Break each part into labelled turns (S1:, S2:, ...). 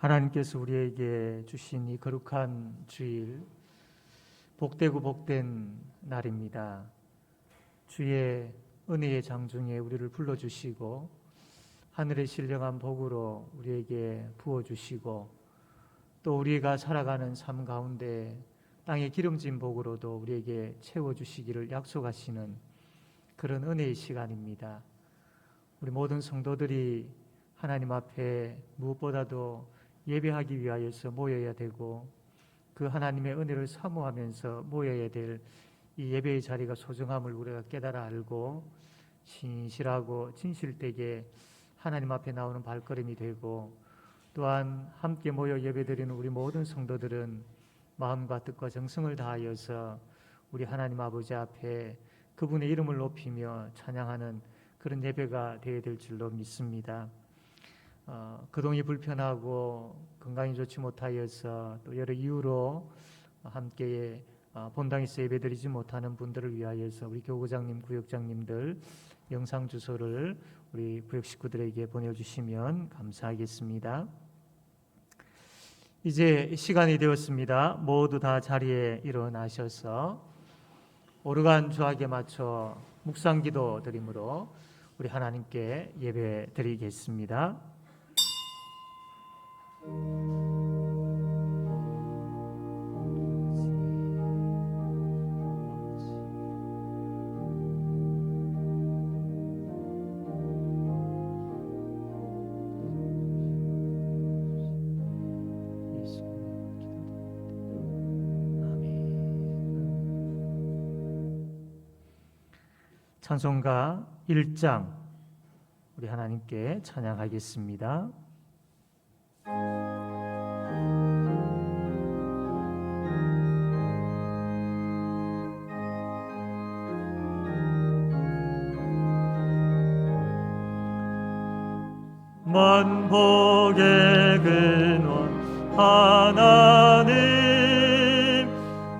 S1: 하나님께서 우리에게 주신 이 거룩한 주일, 복되고 복된 날입니다. 주의 은혜의 장중에 우리를 불러주시고 하늘의 신령한 복으로 우리에게 부어주시고 또 우리가 살아가는 삶 가운데 땅의 기름진 복으로도 우리에게 채워주시기를 약속하시는 그런 은혜의 시간입니다. 우리 모든 성도들이 하나님 앞에 무엇보다도 예배하기 위하여서 모여야 되고 그 하나님의 은혜를 사모하면서 모여야 될 이 예배의 자리가 소중함을 우리가 깨달아 알고 신실하고 진실되게 하나님 앞에 나오는 발걸음이 되고 또한 함께 모여 예배드리는 우리 모든 성도들은 마음과 뜻과 정성을 다하여서 우리 하나님 아버지 앞에 그분의 이름을 높이며 찬양하는 그런 예배가 되어야 될 줄로 믿습니다. 그동이 불편하고 건강이 좋지 못하여서 또 여러 이유로 함께 본당에서 예배드리지 못하는 분들을 위하여서 우리 교구장님, 구역장님들 영상 주소를 우리 구역 식구들에게 보내주시면 감사하겠습니다. 이제 시간이 되었습니다. 모두 다 자리에 일어나셔서 오르간 주악에 맞춰 묵상기도 드림으로 우리 하나님께 예배 드리겠습니다. 찬송가 1장 우리 하나님께 찬양하겠습니다. 만복의 근원 하나님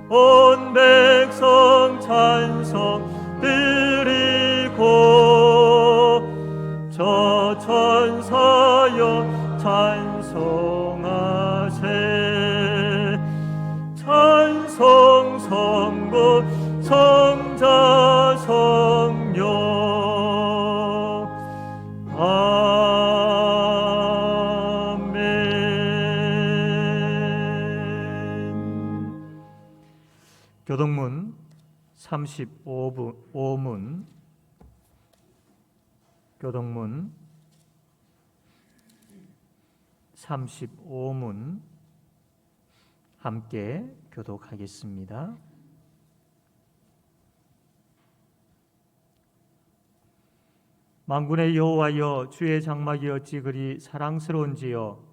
S1: 온 백성 찬송 드리고 저 천사여 찬송하세 찬송 성부 성자 성령 아멘. 교동문 35문 교동문 35문 함께 교독하겠습니다. 만군의 여호와여 주의 장막이 어찌 그리 사랑스러운지요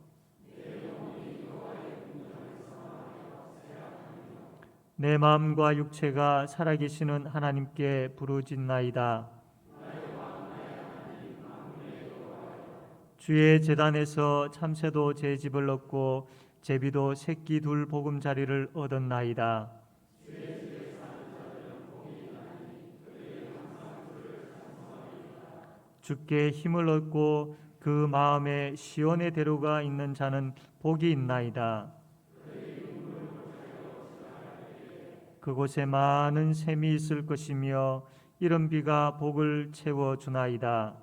S1: 내 마음과 육체가 살아계시는 하나님께 부르짖나이다. 주의 제단에서 참새도 제 집을 얻고 제비도 새끼 둘 보금자리를 얻었나이다. 주께 힘을 얻고 그 마음에 시온의 대로가 있는 자는 복이 있나이다. 그곳에 많은 샘이 있을 것이며 이른 비가 복을 채워주나이다.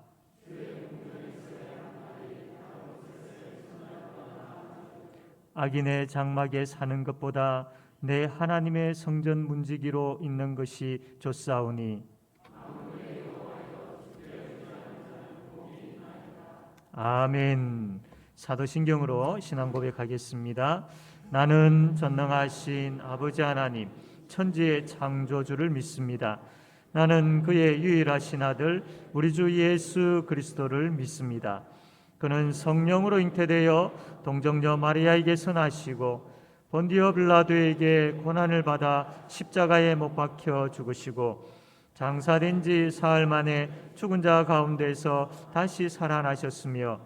S1: 악인의 장막에 사는 것보다 내 하나님의 성전 문지기로 있는 것이 좋사오니 아멘. 사도신경으로 신앙 고백하겠습니다. 나는 전능하신 아버지 하나님 천지의 창조주를 믿습니다. 나는 그의 유일하신 아들 우리 주 예수 그리스도를 믿습니다. 그는 성령으로 잉태되어 동정녀 마리아에게서 나시고 본디오 빌라도에게 고난을 받아 십자가에 못 박혀 죽으시고 장사된 지 사흘 만에 죽은 자 가운데서 다시 살아나셨으며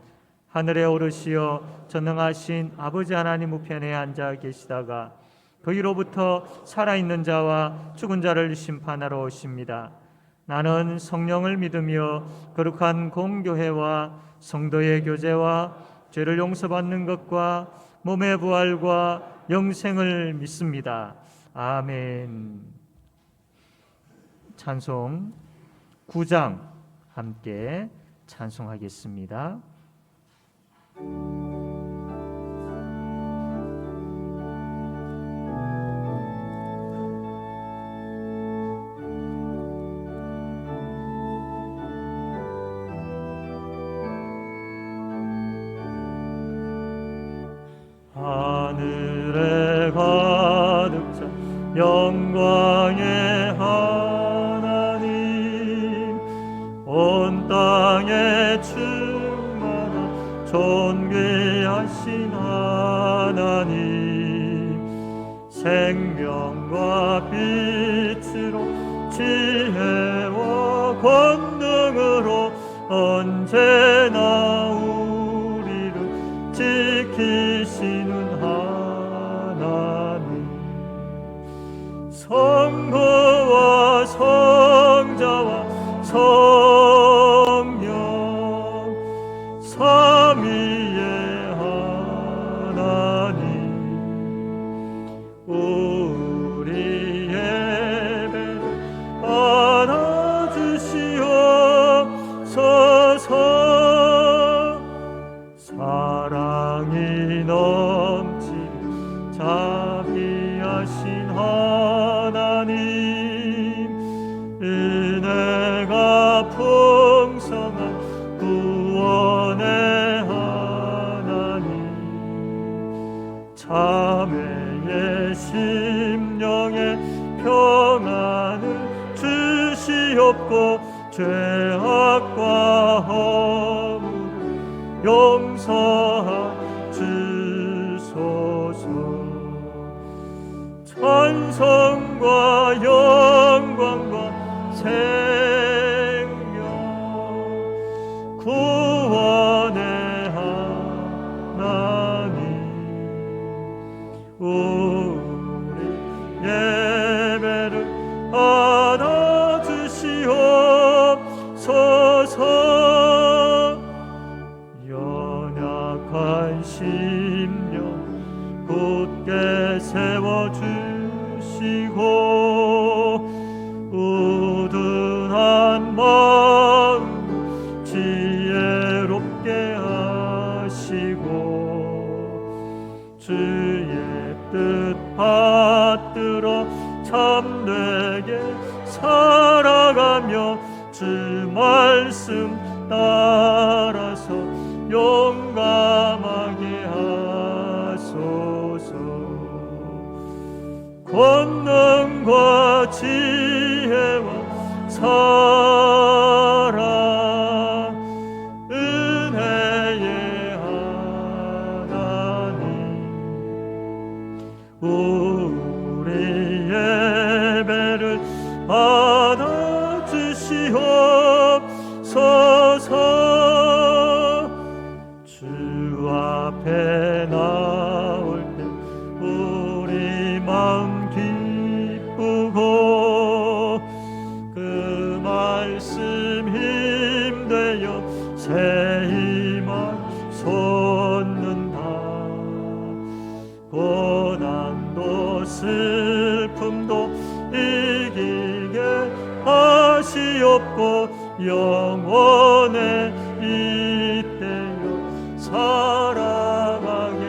S1: 하늘에 오르시어 전능하신 아버지 하나님 우편에 앉아 계시다가 거기로부터 살아있는 자와 죽은 자를 심판하러 오십니다. 나는 성령을 믿으며 거룩한 공교회와 성도의 교제와 죄를 용서받는 것과 몸의 부활과 영생을 믿습니다. 아멘. 찬송 9장 함께 찬송하겠습니다. 하늘에 가득 찬 영광의 하나님, 온 땅에 충만한 존귀하신 하나님, 생명과 빛으로 지혜와 권능으로 언제나 우리를 지키시는 하나님, 성부와 성자와 성령 삼위의 하나님, 우리 예배를 받아주시옵소서. 사랑이 넘치는 자비하신 하나님, 은혜가 풍성한 구원의 하나님, 자매의 심령에 평안을 주시옵고 죄악과 허물을 용서하주소서. 찬송과 영광과 생명 구원의 하나님, 우리 예배를 받아주시옵소서. 연약한 심령 굳게 세워주시고, 우둔한 마음 지혜롭게 하시고, 주의 뜻 받들어 참되게 살아가며 주 말씀 따라서 용감하게 하소서. 권능과 지혜와 사랑, 은혜의 하나님, 우리 예배를 받아주시옵소서. 주 앞에 나올 때 우리 마음 기쁘고, 그 말씀 힘되어 새 희망 솟는다. 고난도 슬픔도 이기게 하시옵고, 영원에 이때여 살아가게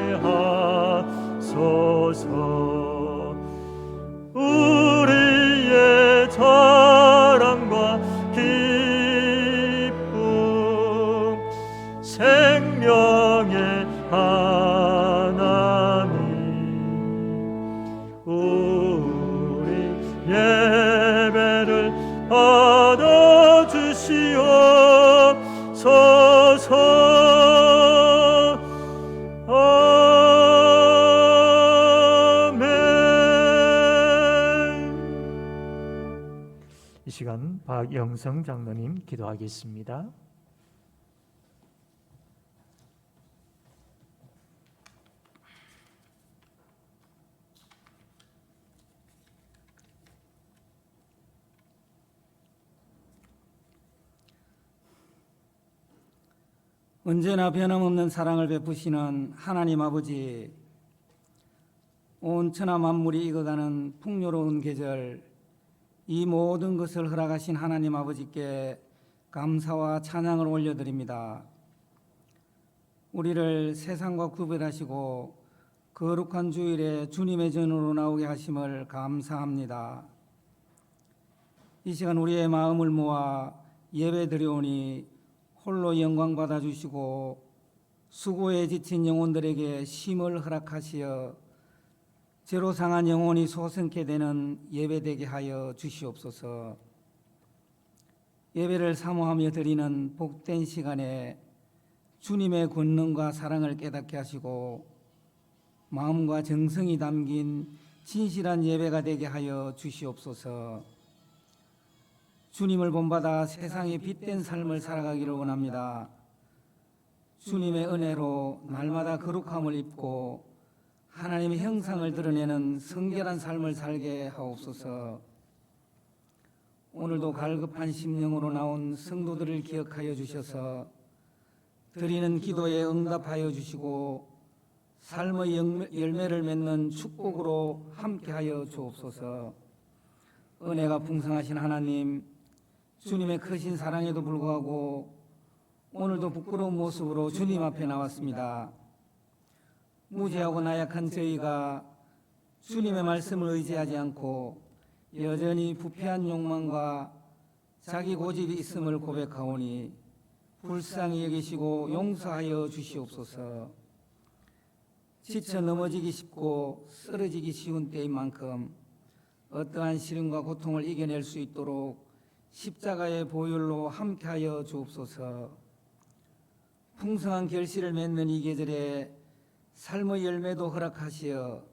S1: 하소서. 우리의 자랑과 기쁨, 생명의 하나님, 우리 예배를 받아주시옵소서. 아멘. 이 시간 박영성 장로님 기도하겠습니다.
S2: 언제나 변함없는 사랑을 베푸시는 하나님 아버지, 온 천하 만물이 익어가는 풍요로운 계절, 이 모든 것을 허락하신 하나님 아버지께 감사와 찬양을 올려드립니다. 우리를 세상과 구별하시고 거룩한 주일에 주님의 전으로 나오게 하심을 감사합니다. 이 시간 우리의 마음을 모아 예배 드려오니 홀로 영광 받아주시고 수고에 지친 영혼들에게 쉼을 허락하시어 죄로 상한 영혼이 소생케 되는 예배되게 하여 주시옵소서. 예배를 사모하며 드리는 복된 시간에 주님의 권능과 사랑을 깨닫게 하시고 마음과 정성이 담긴 진실한 예배가 되게 하여 주시옵소서. 주님을 본받아 세상에 빛된 삶을 살아가기를 원합니다. 주님의 은혜로 날마다 거룩함을 입고 하나님의 형상을 드러내는 성결한 삶을 살게 하옵소서. 오늘도 갈급한 심령으로 나온 성도들을 기억하여 주셔서 드리는 기도에 응답하여 주시고 삶의 열매를 맺는 축복으로 함께하여 주옵소서. 은혜가 풍성하신 하나님, 주님의 크신 사랑에도 불구하고 오늘도 부끄러운 모습으로 주님 앞에 나왔습니다. 무지하고 나약한 저희가 주님의 말씀을 의지하지 않고 여전히 부패한 욕망과 자기 고집이 있음을 고백하오니 불쌍히 여기시고 용서하여 주시옵소서. 지쳐 넘어지기 쉽고 쓰러지기 쉬운 때인 만큼 어떠한 시련과 고통을 이겨낼 수 있도록 십자가의 보혈로 함께하여 주옵소서. 풍성한 결실을 맺는 이 계절에 삶의 열매도 허락하시어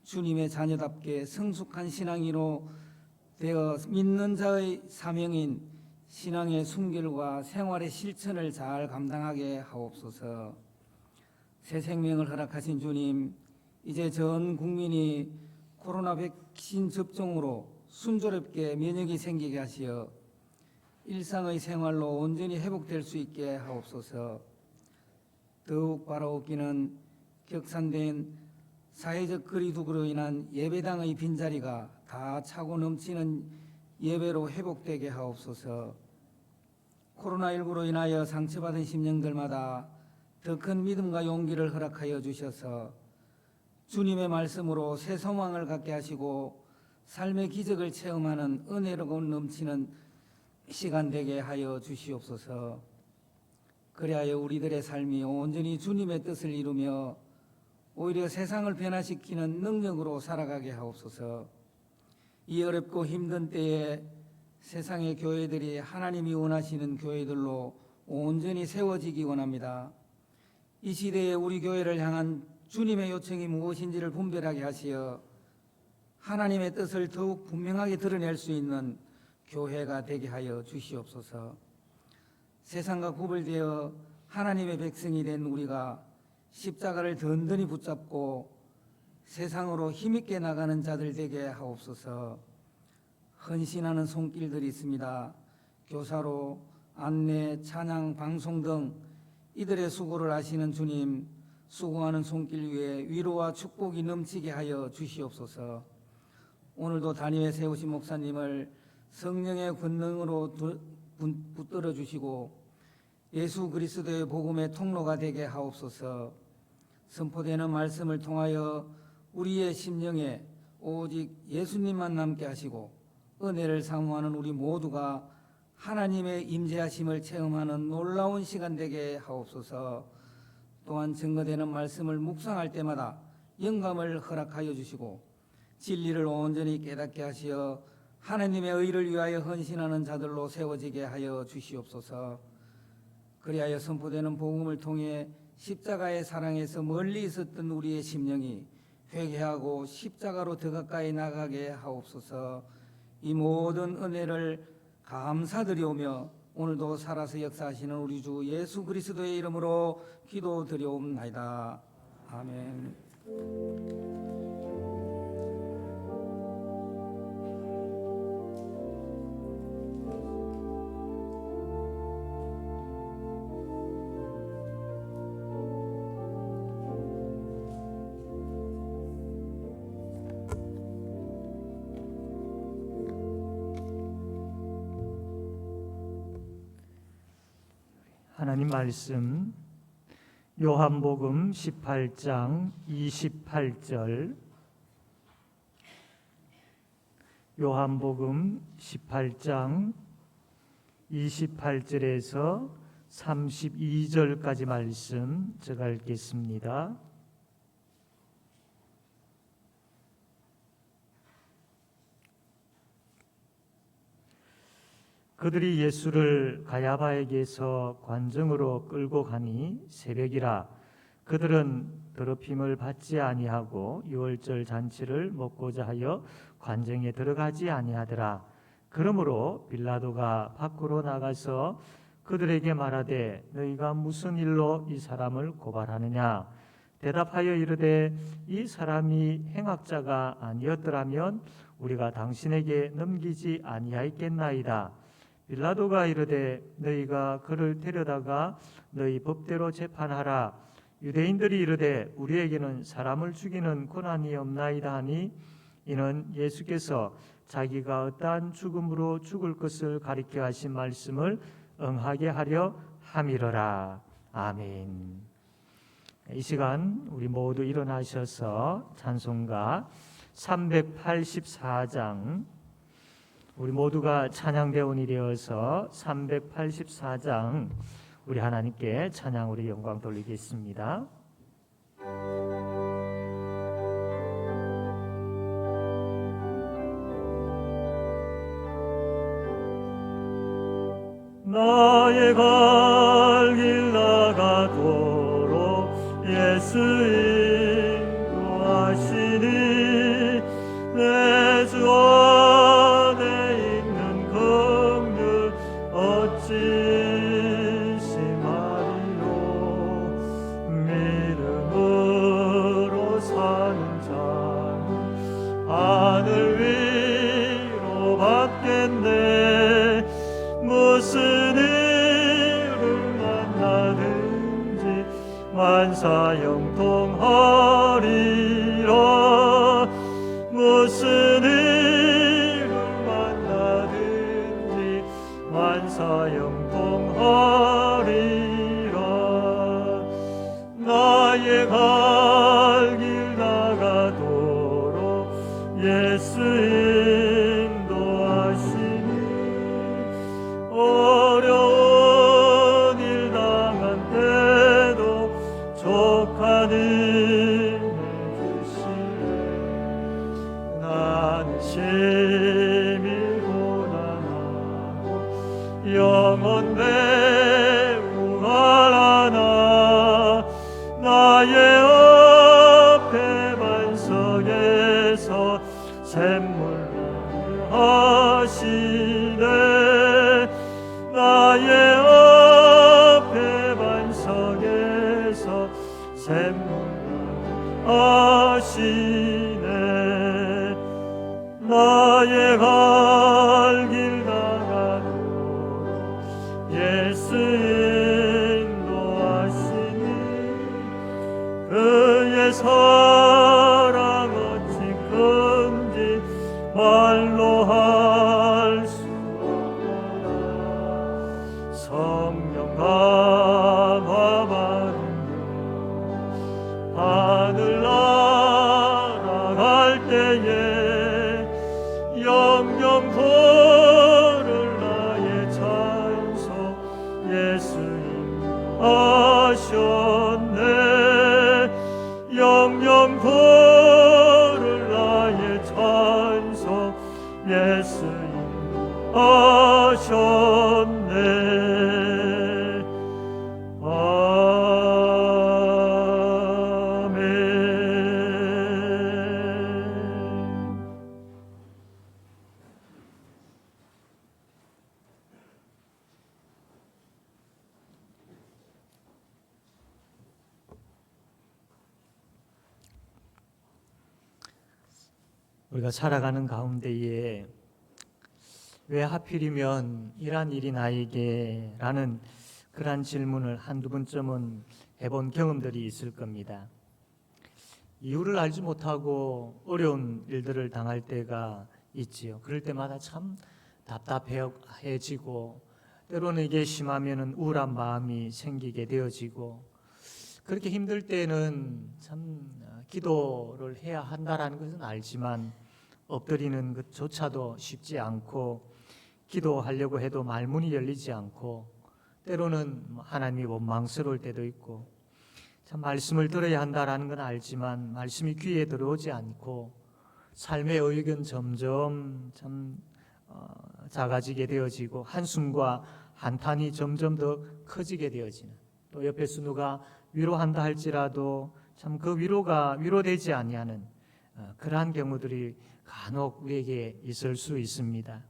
S2: 주님의 자녀답게 성숙한 신앙인으로 되어 믿는 자의 사명인 신앙의 순결과 생활의 실천을 잘 감당하게 하옵소서. 새 생명을 허락하신 주님, 이제 전 국민이 코로나 백신 접종으로 순조롭게 면역이 생기게 하시어 일상의 생활로 온전히 회복될 수 있게 하옵소서. 더욱 바라옵기는 격산된 사회적 거리두기로 인한 예배당의 빈자리가 다 차고 넘치는 예배로 회복되게 하옵소서. 코로나19로 인하여 상처받은 심령들마다 더 큰 믿음과 용기를 허락하여 주셔서 주님의 말씀으로 새 소망을 갖게 하시고 삶의 기적을 체험하는 은혜로 넘치는 시간 되게 하여 주시옵소서. 그리하여 우리들의 삶이 온전히 주님의 뜻을 이루며 오히려 세상을 변화시키는 능력으로 살아가게 하옵소서. 이 어렵고 힘든 때에 세상의 교회들이 하나님이 원하시는 교회들로 온전히 세워지기 원합니다. 이 시대에 우리 교회를 향한 주님의 요청이 무엇인지를 분별하게 하시어 하나님의 뜻을 더욱 분명하게 드러낼 수 있는 교회가 되게 하여 주시옵소서. 세상과 구별되어 하나님의 백성이 된 우리가 십자가를 든든히 붙잡고 세상으로 힘있게 나가는 자들 되게 하옵소서. 헌신하는 손길들이 있습니다. 교사로, 안내, 찬양, 방송 등 이들의 수고를 아시는 주님, 수고하는 손길 위에 위로와 축복이 넘치게 하여 주시옵소서. 오늘도 단위에 세우신 목사님을 성령의 권능으로 붙들어 주시고 예수 그리스도의 복음의 통로가 되게 하옵소서. 선포되는 말씀을 통하여 우리의 심령에 오직 예수님만 남게 하시고 은혜를 사모하는 우리 모두가 하나님의 임재하심을 체험하는 놀라운 시간 되게 하옵소서. 또한 증거되는 말씀을 묵상할 때마다 영감을 허락하여 주시고 진리를 온전히 깨닫게 하시어 하나님의 의를 위하여 헌신하는 자들로 세워지게 하여 주시옵소서. 그리하여 선포되는 복음을 통해 십자가의 사랑에서 멀리 있었던 우리의 심령이 회개하고 십자가로 더 가까이 나가게 하옵소서. 이 모든 은혜를 감사드리오며 오늘도 살아서 역사하시는 우리 주 예수 그리스도의 이름으로 기도드리옵나이다. 아멘.
S1: 하나님 말씀 요한복음 18장 28절, 요한복음 18장 28절에서 32절까지 말씀 제가 읽겠습니다. 그들이 예수를 가야바에게서 관정으로 끌고 가니 새벽이라. 그들은 더럽힘을 받지 아니하고 유월절 잔치를 먹고자 하여 관정에 들어가지 아니하더라. 그러므로 빌라도가 밖으로 나가서 그들에게 말하되 너희가 무슨 일로 이 사람을 고발하느냐. 대답하여 이르되 이 사람이 행악자가 아니었더라면 우리가 당신에게 넘기지 아니하였겠나이다. 빌라도가 이르되 너희가 그를 데려다가 너희 법대로 재판하라. 유대인들이 이르되 우리에게는 사람을 죽이는 권한이 없나이다 하니 이는 예수께서 자기가 어떠한 죽음으로 죽을 것을 가리켜 하신 말씀을 응하게 하려 함이러라. 아멘. 이 시간 우리 모두 일어나셔서 찬송가 384장, 우리 모두가 찬양대원이 되어서 384장 우리 하나님께 찬양, 우리 영광 돌리겠습니다. 나의 갈 길 나가도록 예수 인도하시니 내 주 안에 있는 긍휼 어찌 심하리요. 믿음으로 사는 자는 하늘 위로 받겠네. 무슨 일을 만나든지 만사형통하리라. 무슨 일을 만나든지 만사형통하리라. 나의 갈 길 나가도록 예수 인도하시니 어려운 일 당한 때도 족하는 주시네. 나는 심히 고난하고 영원 배우 바라나. 나의 앞에 반석에서 샘물 하시네. 나의 앞에 반석에서 샘물 하시네. 나의 갈 길 나가도록 예수 인도하시니 그의 사랑 어찌 큰지 말로 할 수 없구나. 성령 감화 받으며 하늘 날아갈 때에 영영 부를 나의 찬송 예수님 하셨네. 영영 부를 나의 찬송 예수님 하셨네. 우리가 살아가는 가운데에 왜 하필이면 이러한 일이 나에게? 라는 그러한 질문을 한두 번쯤은 해본 경험들이 있을 겁니다. 이유를 알지 못하고 어려운 일들을 당할 때가 있지요. 그럴 때마다 참 답답해지고 때로는 이게 심하면은 우울한 마음이 생기게 되어지고, 그렇게 힘들 때는 참 기도를 해야 한다라는 것은 알지만 엎드리는 것조차도 쉽지 않고, 기도하려고 해도 말문이 열리지 않고, 때로는 하나님이 원망스러울 때도 있고, 참 말씀을 들어야 한다라는 건 알지만 말씀이 귀에 들어오지 않고 삶의 의욕은 점점 참 작아지게 되어지고, 한숨과 한탄이 점점 더 커지게 되어지는, 또 옆에서 누가 위로한다 할지라도 참 그 위로가 위로되지 아니하는 그러한 경우들이 간혹 우리에게 있을 수 있습니다.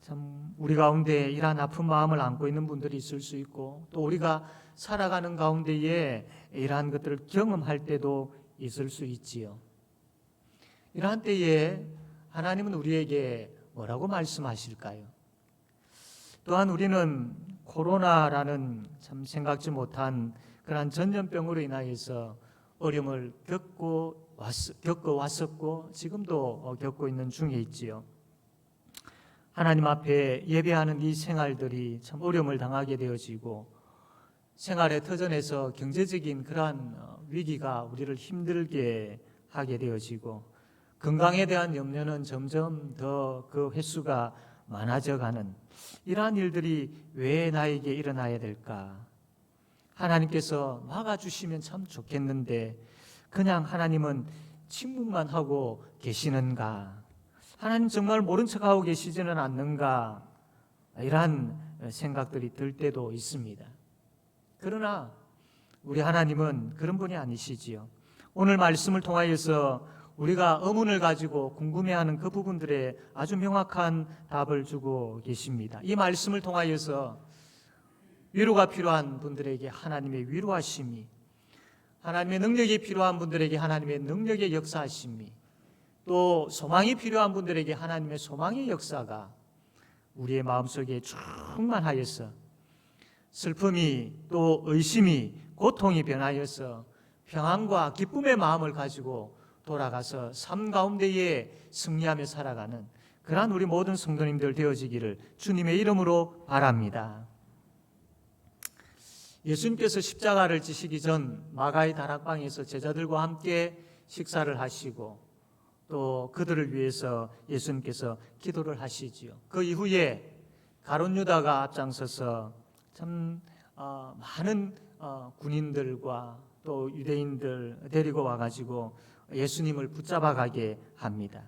S1: 참 우리 가운데 이러한 아픈 마음을 안고 있는 분들이 있을 수 있고, 또 우리가 살아가는 가운데에 이러한 것들을 경험할 때도 있을 수 있지요. 이러한 때에 하나님은 우리에게 뭐라고 말씀하실까요? 또한 우리는 코로나라는 참 생각지 못한 그러한 전염병으로 인하여서 어려움을 겪어왔었고 지금도 겪고 있는 중에 있지요. 하나님 앞에 예배하는 이 생활들이 참 어려움을 당하게 되어지고, 생활의 터전에서 경제적인 그러한 위기가 우리를 힘들게 하게 되어지고, 건강에 대한 염려는 점점 더 그 횟수가 많아져가는 이러한 일들이 왜 나에게 일어나야 될까? 하나님께서 막아주시면 참 좋겠는데 그냥 하나님은 침묵만 하고 계시는가? 하나님 정말 모른 척하고 계시지는 않는가? 이러한 생각들이 들 때도 있습니다. 그러나 우리 하나님은 그런 분이 아니시지요. 오늘 말씀을 통하여서 우리가 의문을 가지고 궁금해하는 그 부분들에 아주 명확한 답을 주고 계십니다. 이 말씀을 통하여서 위로가 필요한 분들에게 하나님의 위로하심이, 하나님의 능력이 필요한 분들에게 하나님의 능력의 역사하심이, 또 소망이 필요한 분들에게 하나님의 소망의 역사가 우리의 마음속에 충만하여서 슬픔이, 또 의심이, 고통이 변하여서 평안과 기쁨의 마음을 가지고 돌아가서 삶 가운데에 승리하며 살아가는 그러한 우리 모든 성도님들 되어지기를 주님의 이름으로 바랍니다. 예수님께서 십자가를 지시기 전 마가의 다락방에서 제자들과 함께 식사를 하시고, 또 그들을 위해서 예수님께서 기도를 하시지요. 그 이후에 가룟 유다가 앞장서서 참 많은 군인들과 또 유대인들 데리고 와가지고 예수님을 붙잡아 가게 합니다.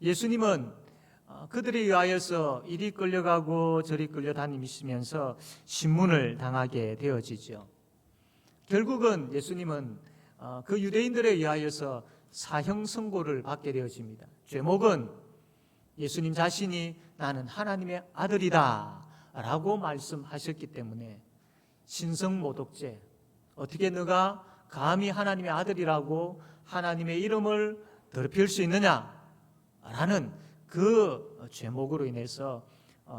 S1: 예수님은 그들에 의하여서 이리 끌려가고 저리 끌려다니시면서 신문을 당하게 되어지죠. 결국은 예수님은 그 유대인들에 의하여서 사형 선고를 받게 되어집니다. 죄목은 예수님 자신이 나는 하나님의 아들이다 라고 말씀하셨기 때문에 신성모독죄, 어떻게 너가 감히 하나님의 아들이라고 하나님의 이름을 더럽힐 수 있느냐라는 그 죄목으로 인해서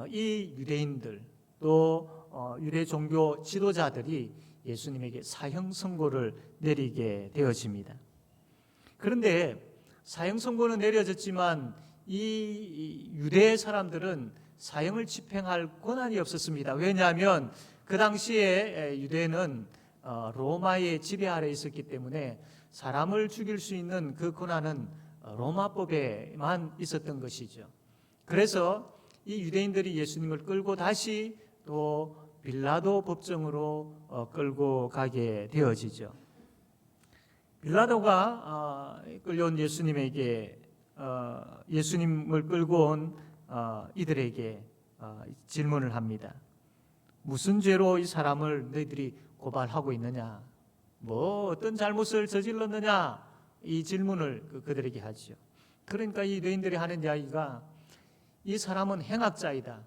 S1: 이 유대인들 또 유대 종교 지도자들이 예수님에게 사형 선고를 내리게 되어집니다. 그런데 사형 선고는 내려졌지만 이 유대 사람들은 사형을 집행할 권한이 없었습니다. 왜냐하면 그 당시에 유대는 로마의 지배 아래에 있었기 때문에 사람을 죽일 수 있는 그 권한은 로마법에만 있었던 것이죠. 그래서 이 유대인들이 예수님을 끌고 다시 또 빌라도 법정으로 끌고 가게 되어지죠. 빌라도가 끌려온 예수님에게 예수님을 끌고 온 이들에게 질문을 합니다. 무슨 죄로 이 사람을 너희들이 고발하고 있느냐? 뭐 어떤 잘못을 저질렀느냐? 이 질문을 그들에게 하죠. 그러니까 이 유대인들이 하는 이야기가 이 사람은 행악자이다.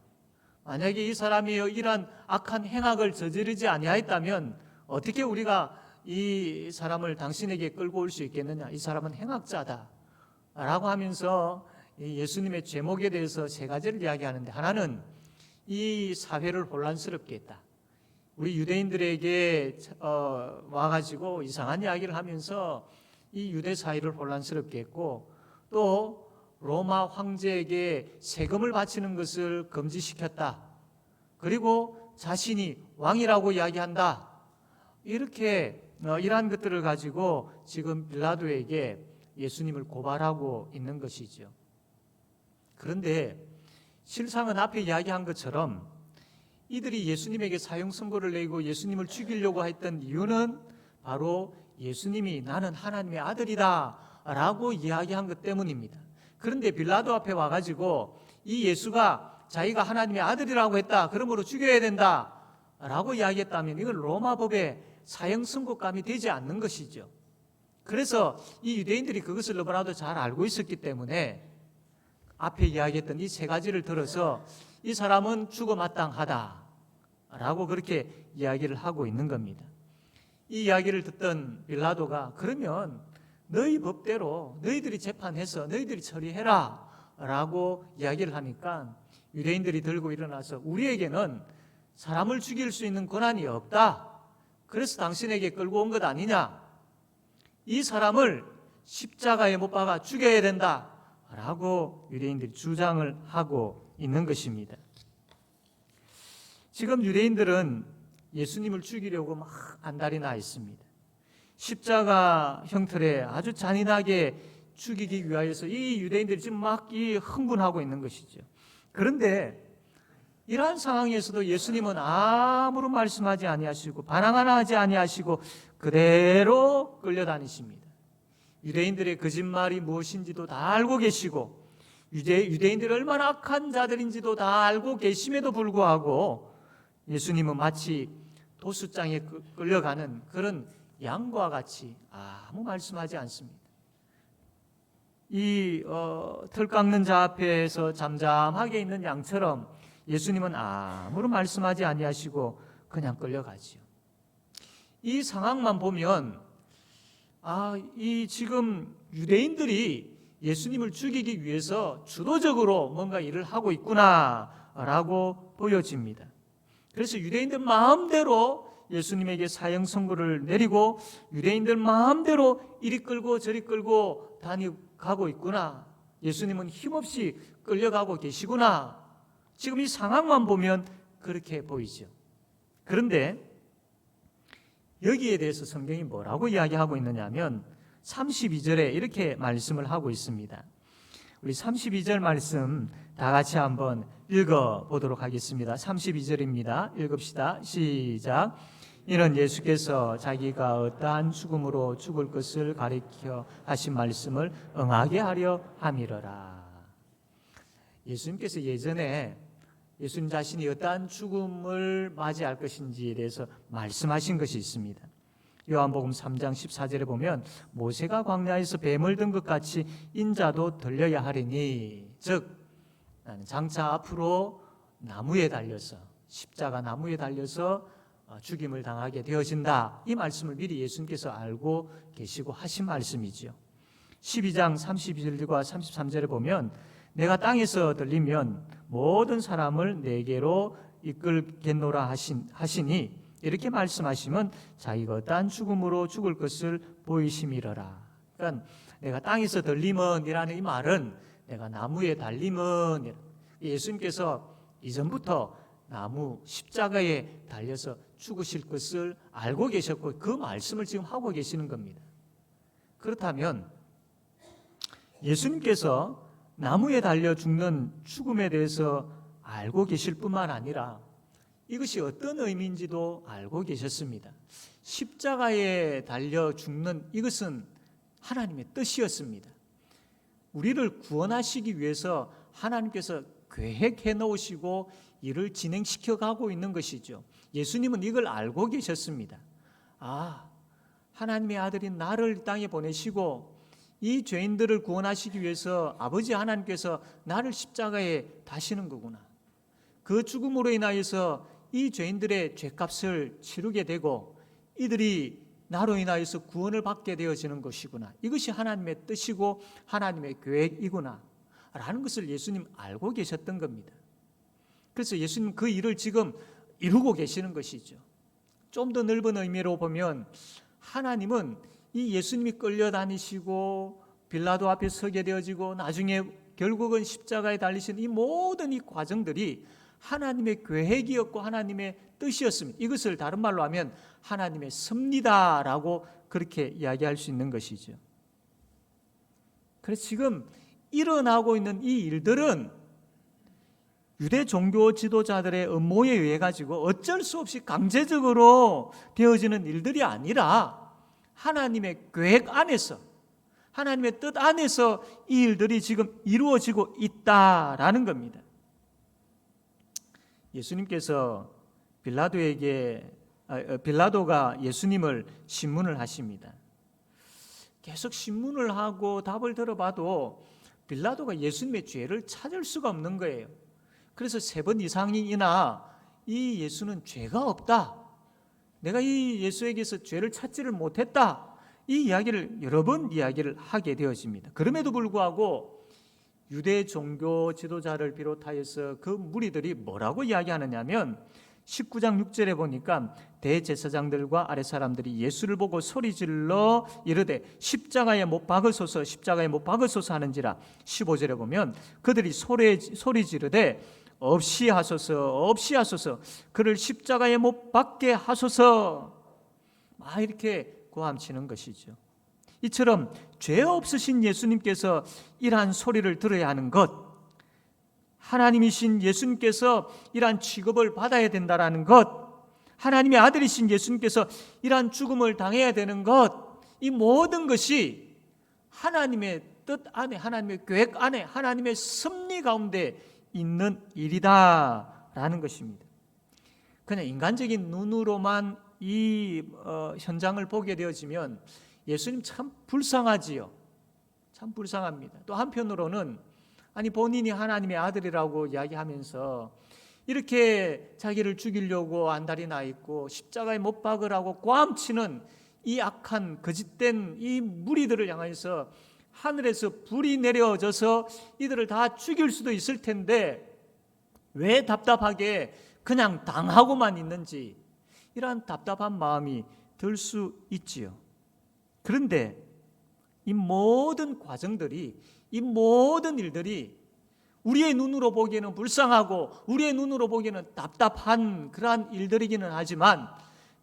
S1: 만약에 이 사람이 이러한 악한 행악을 저지르지 아니하였다면 어떻게 우리가 이 사람을 당신에게 끌고 올 수 있겠느냐? 이 사람은 행악자다 라고 하면서 예수님의 제목에 대해서 세 가지를 이야기하는데, 하나는 이 사회를 혼란스럽게 했다. 우리 유대인들에게 와가지고 이상한 이야기를 하면서 이 유대 사회를 혼란스럽게 했고, 또 로마 황제에게 세금을 바치는 것을 금지시켰다. 그리고 자신이 왕이라고 이야기한다. 이렇게 이러한 것들을 가지고 지금 빌라도에게 예수님을 고발하고 있는 것이죠. 그런데 실상은 앞에 이야기한 것처럼 이들이 예수님에게 사형 선고를 내고 예수님을 죽이려고 했던 이유는 바로 예수님이 나는 하나님의 아들이다 라고 이야기한 것 때문입니다. 그런데 빌라도 앞에 와가지고 이 예수가 자기가 하나님의 아들이라고 했다, 그러므로 죽여야 된다 라고 이야기했다면 이건 로마법의 사형 선고감이 되지 않는 것이죠. 그래서 이 유대인들이 그것을 너무나도 잘 알고 있었기 때문에 앞에 이야기했던 이 세 가지를 들어서 이 사람은 죽어 마땅하다 라고 그렇게 이야기를 하고 있는 겁니다. 이 이야기를 듣던 빌라도가 그러면 너희 법대로 너희들이 재판해서 너희들이 처리해라 라고 이야기를 하니까 유대인들이 들고 일어나서 우리에게는 사람을 죽일 수 있는 권한이 없다. 그래서 당신에게 끌고 온 것 아니냐. 이 사람을 십자가에 못 박아 죽여야 된다 라고 유대인들이 주장을 하고 있는 것입니다. 지금 유대인들은 예수님을 죽이려고 막 안달이 나 있습니다. 십자가 형틀에 아주 잔인하게 죽이기 위하여서 이 유대인들이 지금 막 흥분하고 있는 것이죠. 그런데 이러한 상황에서도 예수님은 아무런 말씀하지 아니하시고 반항 하나 하지 아니하시고 그대로 끌려다니십니다. 유대인들의 거짓말이 무엇인지도 다 알고 계시고 유대인들이 얼마나 악한 자들인지도 다 알고 계심에도 불구하고 예수님은 마치 도수장에 끌려가는 그런 양과 같이 아무 말씀하지 않습니다. 이 털 깎는 자 앞에서 잠잠하게 있는 양처럼 예수님은 아무런 말씀하지 아니하시고 그냥 끌려가지요. 이 상황만 보면 이 지금 유대인들이 예수님을 죽이기 위해서 주도적으로 뭔가 일을 하고 있구나라고 보여집니다. 그래서 유대인들 마음대로 예수님에게 사형 선고를 내리고 유대인들 마음대로 이리 끌고 저리 끌고 가고 있구나. 예수님은 힘없이 끌려가고 계시구나. 지금 이 상황만 보면 그렇게 보이죠. 그런데 여기에 대해서 성경이 뭐라고 이야기하고 있느냐 하면 32절에 이렇게 말씀을 하고 있습니다. 우리 32절 말씀 다 같이 한번 읽어보도록 하겠습니다. 32절입니다. 읽읍시다. 시작. 이는 예수께서 자기가 어떠한 죽음으로 죽을 것을 가리켜 하신 말씀을 응하게 하려 함이러라. 예수님께서 예전에 예수님 자신이 어떠한 죽음을 맞이할 것인지에 대해서 말씀하신 것이 있습니다. 요한복음 3장 14절에 보면 모세가 광야에서 뱀을 든 것 같이 인자도 들려야 하리니, 즉 장차 앞으로 나무에 달려서 십자가 나무에 달려서 죽임을 당하게 되어진다. 이 말씀을 미리 예수님께서 알고 계시고 하신 말씀이죠. 12장 32절과 33절에 보면 내가 땅에서 들리면 모든 사람을 내게로 이끌겠노라 하시니 이렇게 말씀하시면 자기가 어떠한 죽음으로 죽을 것을 보이심이러라. 그러니까 내가 땅에서 들림은이라는 이 말은 내가 나무에 달림은, 예수님께서 이전부터 나무 십자가에 달려서 죽으실 것을 알고 계셨고 그 말씀을 지금 하고 계시는 겁니다. 그렇다면 예수님께서 나무에 달려 죽는 죽음에 대해서 알고 계실 뿐만 아니라 이것이 어떤 의미인지도 알고 계셨습니다. 십자가에 달려 죽는 이것은 하나님의 뜻이었습니다. 우리를 구원하시기 위해서 하나님께서 계획해 놓으시고 이를 진행시켜 가고 있는 것이죠. 예수님은 이걸 알고 계셨습니다. 하나님의 아들인 나를 이 땅에 보내시고 이 죄인들을 구원하시기 위해서 아버지 하나님께서 나를 십자가에 다시는 거구나. 그 죽음으로 인하여서 이 죄인들의 죄값을 치르게 되고 이들이 나로 인하여서 구원을 받게 되어지는 것이구나. 이것이 하나님의 뜻이고 하나님의 계획이구나 라는 것을 예수님 알고 계셨던 겁니다. 그래서 예수님 그 일을 지금 이루고 계시는 것이죠. 좀 더 넓은 의미로 보면 하나님은 이 예수님이 끌려다니시고 빌라도 앞에 서게 되어지고 나중에 결국은 십자가에 달리신 이 모든 이 과정들이 하나님의 계획이었고 하나님의 뜻이었습니다. 이것을 다른 말로 하면 하나님의 섭리다라고 그렇게 이야기할 수 있는 것이죠. 그래서 지금 일어나고 있는 이 일들은 유대 종교 지도자들의 음모에 의해 가지고 어쩔 수 없이 강제적으로 되어지는 일들이 아니라 하나님의 계획 안에서, 하나님의 뜻 안에서 이 일들이 지금 이루어지고 있다라는 겁니다. 예수님께서 빌라도가 예수님을 신문을 하십니다. 계속 신문을 하고 답을 들어봐도 빌라도가 예수님의 죄를 찾을 수가 없는 거예요. 그래서 3번 이상이나 이 예수는 죄가 없다, 내가 이 예수에게서 죄를 찾지를 못했다, 이 이야기를 여러 번 이야기를 하게 되어집니다. 그럼에도 불구하고 유대 종교 지도자를 비롯하여서 그 무리들이 뭐라고 이야기하느냐면 19장 6절에 보니까 대제사장들과 아랫 사람들이 예수를 보고 소리질러 이르되 십자가에 못 박으소서, 십자가에 못 박으소서 하는지라. 15절에 보면 그들이 소리 지르되 없이 하소서, 없이 하소서, 그를 십자가에 못 박게 하소서, 막 이렇게 고함치는 것이죠. 이처럼 죄 없으신 예수님께서 이러한 소리를 들어야 하는 것, 하나님이신 예수님께서 이러한 취급을 받아야 된다는 것, 하나님의 아들이신 예수님께서 이러한 죽음을 당해야 되는 것, 이 모든 것이 하나님의 뜻 안에, 하나님의 계획 안에, 하나님의 섭리 가운데 있는 일이다라는 것입니다. 그냥 인간적인 눈으로만 이 현장을 보게 되어지면 예수님 참 불쌍하지요. 참 불쌍합니다. 또 한편으로는 아니 본인이 하나님의 아들이라고 이야기하면서 이렇게 자기를 죽이려고 안달이 나 있고 십자가에 못 박으라고 꽈엄치는 이 악한 거짓된 이 무리들을 향해서 하늘에서 불이 내려져서 이들을 다 죽일 수도 있을 텐데 왜 답답하게 그냥 당하고만 있는지, 이러한 답답한 마음이 들 수 있지요. 그런데 이 모든 과정들이, 이 모든 일들이 우리의 눈으로 보기에는 불쌍하고 우리의 눈으로 보기에는 답답한 그러한 일들이기는 하지만,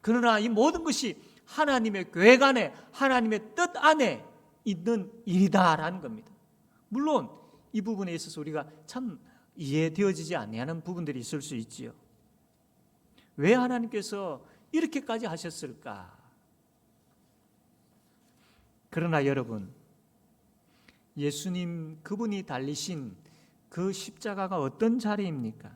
S1: 그러나 이 모든 것이 하나님의 계획 안에, 하나님의 뜻 안에 있는 일이다라는 겁니다. 물론 이 부분에 있어서 우리가 참 이해되어지지 아니하는 부분들이 있을 수 있지요. 왜 하나님께서 이렇게까지 하셨을까? 그러나 여러분, 예수님 그분이 달리신 그 십자가가 어떤 자리입니까?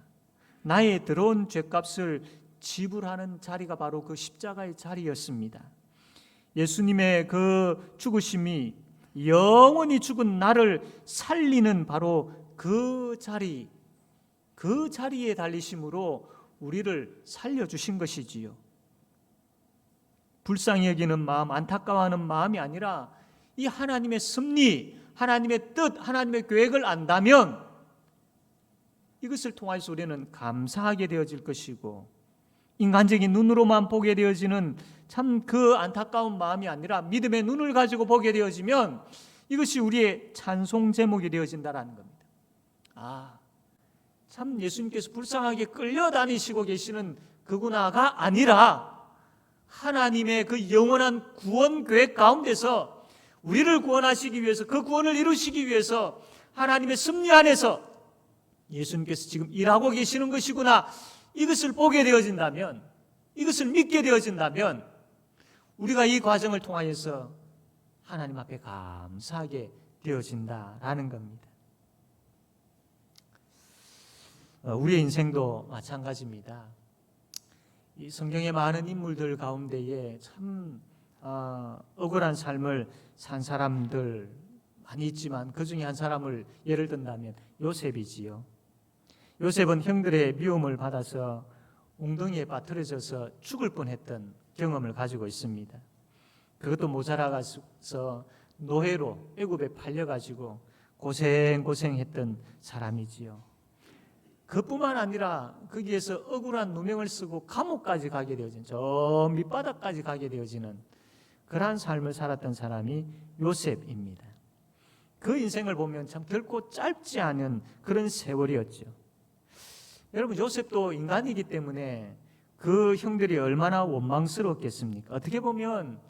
S1: 나의 더러운 죄값을 지불하는 자리가 바로 그 십자가의 자리였습니다. 예수님의 그 죽으심이 영원히 죽은 나를 살리는 바로 그 자리, 그 자리에 달리심으로 우리를 살려주신 것이지요. 불쌍히 여기는 마음, 안타까워하는 마음이 아니라 이 하나님의 섭리, 하나님의 뜻, 하나님의 계획을 안다면 이것을 통해서 우리는 감사하게 되어질 것이고, 인간적인 눈으로만 보게 되어지는 참 그 안타까운 마음이 아니라 믿음의 눈을 가지고 보게 되어지면 이것이 우리의 찬송 제목이 되어진다라는 겁니다. 아, 참 예수님께서 불쌍하게 끌려다니시고 계시는 그구나가 아니라 하나님의 그 영원한 구원 계획 가운데서 우리를 구원하시기 위해서, 그 구원을 이루시기 위해서 하나님의 섭리 안에서 예수님께서 지금 일하고 계시는 것이구나, 이것을 보게 되어진다면, 이것을 믿게 되어진다면 우리가 이 과정을 통하여서 하나님 앞에 감사하게 되어진다라는 겁니다. 우리의 인생도 마찬가지입니다. 이 성경의 많은 인물들 가운데에 참 억울한 삶을 산 사람들 많이 있지만 그 중에 한 사람을 예를 든다면 요셉이지요. 요셉은 형들의 미움을 받아서 웅덩이에 빠뜨려져서 죽을 뻔했던 경험을 가지고 있습니다. 그것도 모자라서 노예로 애굽에 팔려가지고 고생했던 사람이지요. 그뿐만 아니라 거기에서 억울한 누명을 쓰고 감옥까지 가게 되어진, 저 밑바닥까지 가게 되어지는 그러한 삶을 살았던 사람이 요셉입니다. 그 인생을 보면 참 결코 짧지 않은 그런 세월이었죠. 여러분, 요셉도 인간이기 때문에 그 형들이 얼마나 원망스러웠겠습니까? 어떻게 보면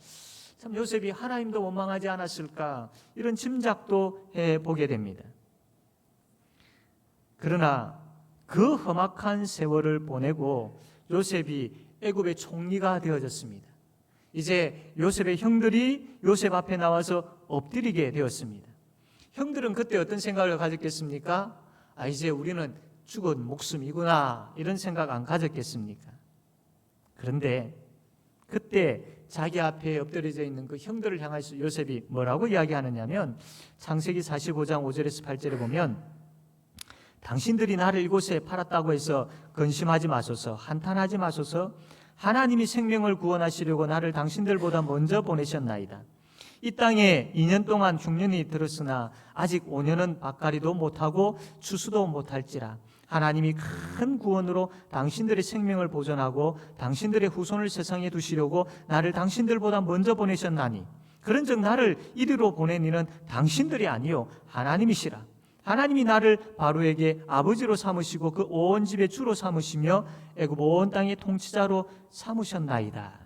S1: 참 요셉이 하나님도 원망하지 않았을까, 이런 짐작도 해보게 됩니다. 그러나 그 험악한 세월을 보내고 요셉이 애굽의 총리가 되어졌습니다. 이제 요셉의 형들이 요셉 앞에 나와서 엎드리게 되었습니다. 형들은 그때 어떤 생각을 가졌겠습니까? 이제 우리는 죽은 목숨이구나, 이런 생각 안 가졌겠습니까? 그런데 그때 자기 앞에 엎드려져 있는 그 형들을 향해서 요셉이 뭐라고 이야기하느냐면, 창세기 45장 5절에서 8절에 보면, 당신들이 나를 이곳에 팔았다고 해서 근심하지 마소서, 한탄하지 마소서. 하나님이 생명을 구원하시려고 나를 당신들보다 먼저 보내셨나이다. 이 땅에 2년 동안 흉년이 들었으나 아직 5년은 밭갈이도 못하고 추수도 못할지라. 하나님이 큰 구원으로 당신들의 생명을 보존하고 당신들의 후손을 세상에 두시려고 나를 당신들보다 먼저 보내셨나니, 그런즉 나를 이리로 보낸 이는 당신들이 아니요 하나님이시라. 하나님이 나를 바로에게 아버지로 삼으시고 그 온 집의 주로 삼으시며 애굽 온 땅의 통치자로 삼으셨나이다.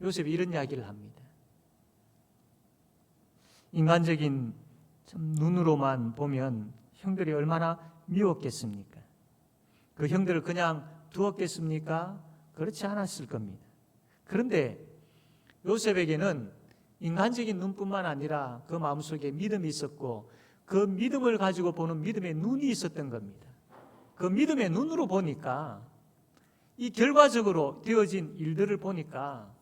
S1: 요셉이 이런 이야기를 합니다. 인간적인 참 눈으로만 보면 형들이 얼마나 미웠겠습니까? 그 형들을 그냥 두었겠습니까? 그렇지 않았을 겁니다. 그런데 요셉에게는 인간적인 눈뿐만 아니라 그 마음속에 믿음이 있었고, 그 믿음을 가지고 보는 믿음의 눈이 있었던 겁니다. 그 믿음의 눈으로 보니까, 이 결과적으로 되어진 일들을 보니까,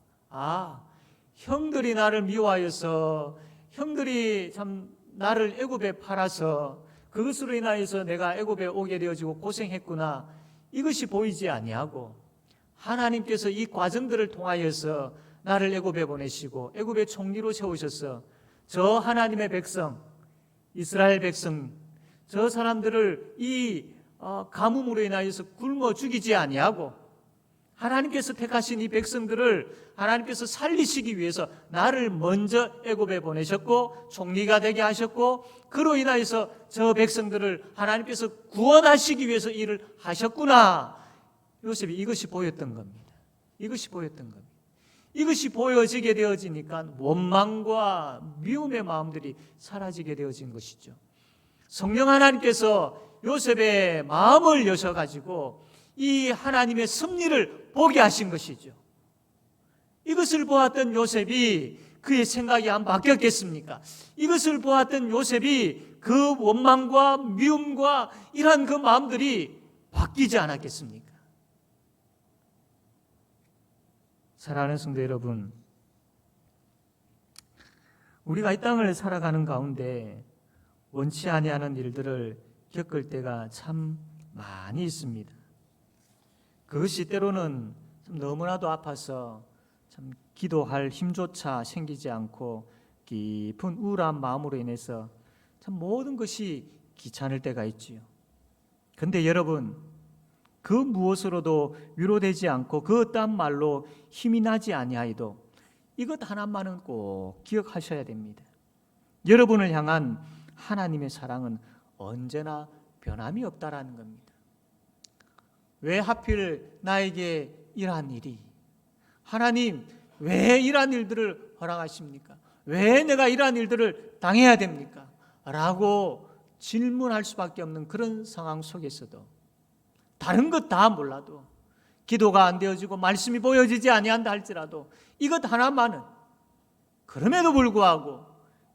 S1: 형들이 나를 미워하여서, 형들이 참 나를 애굽에 팔아서 그것으로 인하여서 내가 애굽에 오게 되어지고 고생했구나, 이것이 보이지 아니하고, 하나님께서 이 과정들을 통하여서 나를 애굽에 보내시고 애굽의 총리로 세우셔서 저 하나님의 백성, 이스라엘 백성, 저 사람들을 이 가뭄으로 인하여서 굶어 죽이지 아니하고, 하나님께서 택하신 이 백성들을 하나님께서 살리시기 위해서 나를 먼저 애굽에 보내셨고 총리가 되게 하셨고, 그로 인하여서 저 백성들을 하나님께서 구원하시기 위해서 일을 하셨구나. 요셉이 이것이 보였던 겁니다. 이것이 보였던 겁니다. 이것이 보여지게 되어지니까 원망과 미움의 마음들이 사라지게 되어진 것이죠. 성령 하나님께서 요셉의 마음을 여셔가지고 이 하나님의 섭리를 보게 하신 것이죠. 이것을 보았던 요셉이 그의 생각이 안 바뀌었겠습니까? 이것을 보았던 요셉이 그 원망과 미움과 이러한 그 마음들이 바뀌지 않았겠습니까? 사랑하는 성도 여러분, 우리가 이 땅을 살아가는 가운데 원치 아니하는 일들을 겪을 때가 참 많이 있습니다. 그것이 때로는 참 너무나도 아파서 참 기도할 힘조차 생기지 않고 깊은 우울한 마음으로 인해서 참 모든 것이 귀찮을 때가 있지요. 그런데 여러분, 그 무엇으로도 위로되지 않고 그 어떠한 말로 힘이 나지 아니하여도 이것 하나만은 꼭 기억하셔야 됩니다. 여러분을 향한 하나님의 사랑은 언제나 변함이 없다라는 겁니다. 왜 하필 나에게 이러한 일이, 하나님 왜 이러한 일들을 허락하십니까? 왜 내가 이러한 일들을 당해야 됩니까? 라고 질문할 수밖에 없는 그런 상황 속에서도 다른 것 다 몰라도, 기도가 안 되어지고 말씀이 보여지지 아니한다 할지라도 이것 하나만은, 그럼에도 불구하고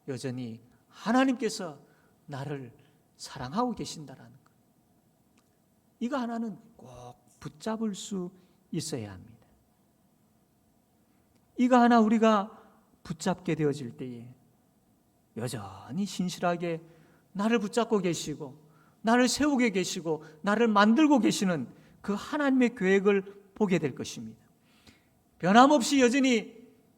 S1: 여전히 하나님께서 나를 사랑하고 계신다라는 것, 이거 하나는 꼭 붙잡을 수 있어야 합니다. 이거 하나 우리가 붙잡게 되어질 때에 여전히 신실하게 나를 붙잡고 계시고 나를 세우게 계시고 나를 만들고 계시는 그 하나님의 계획을 보게 될 것입니다. 변함없이 여전히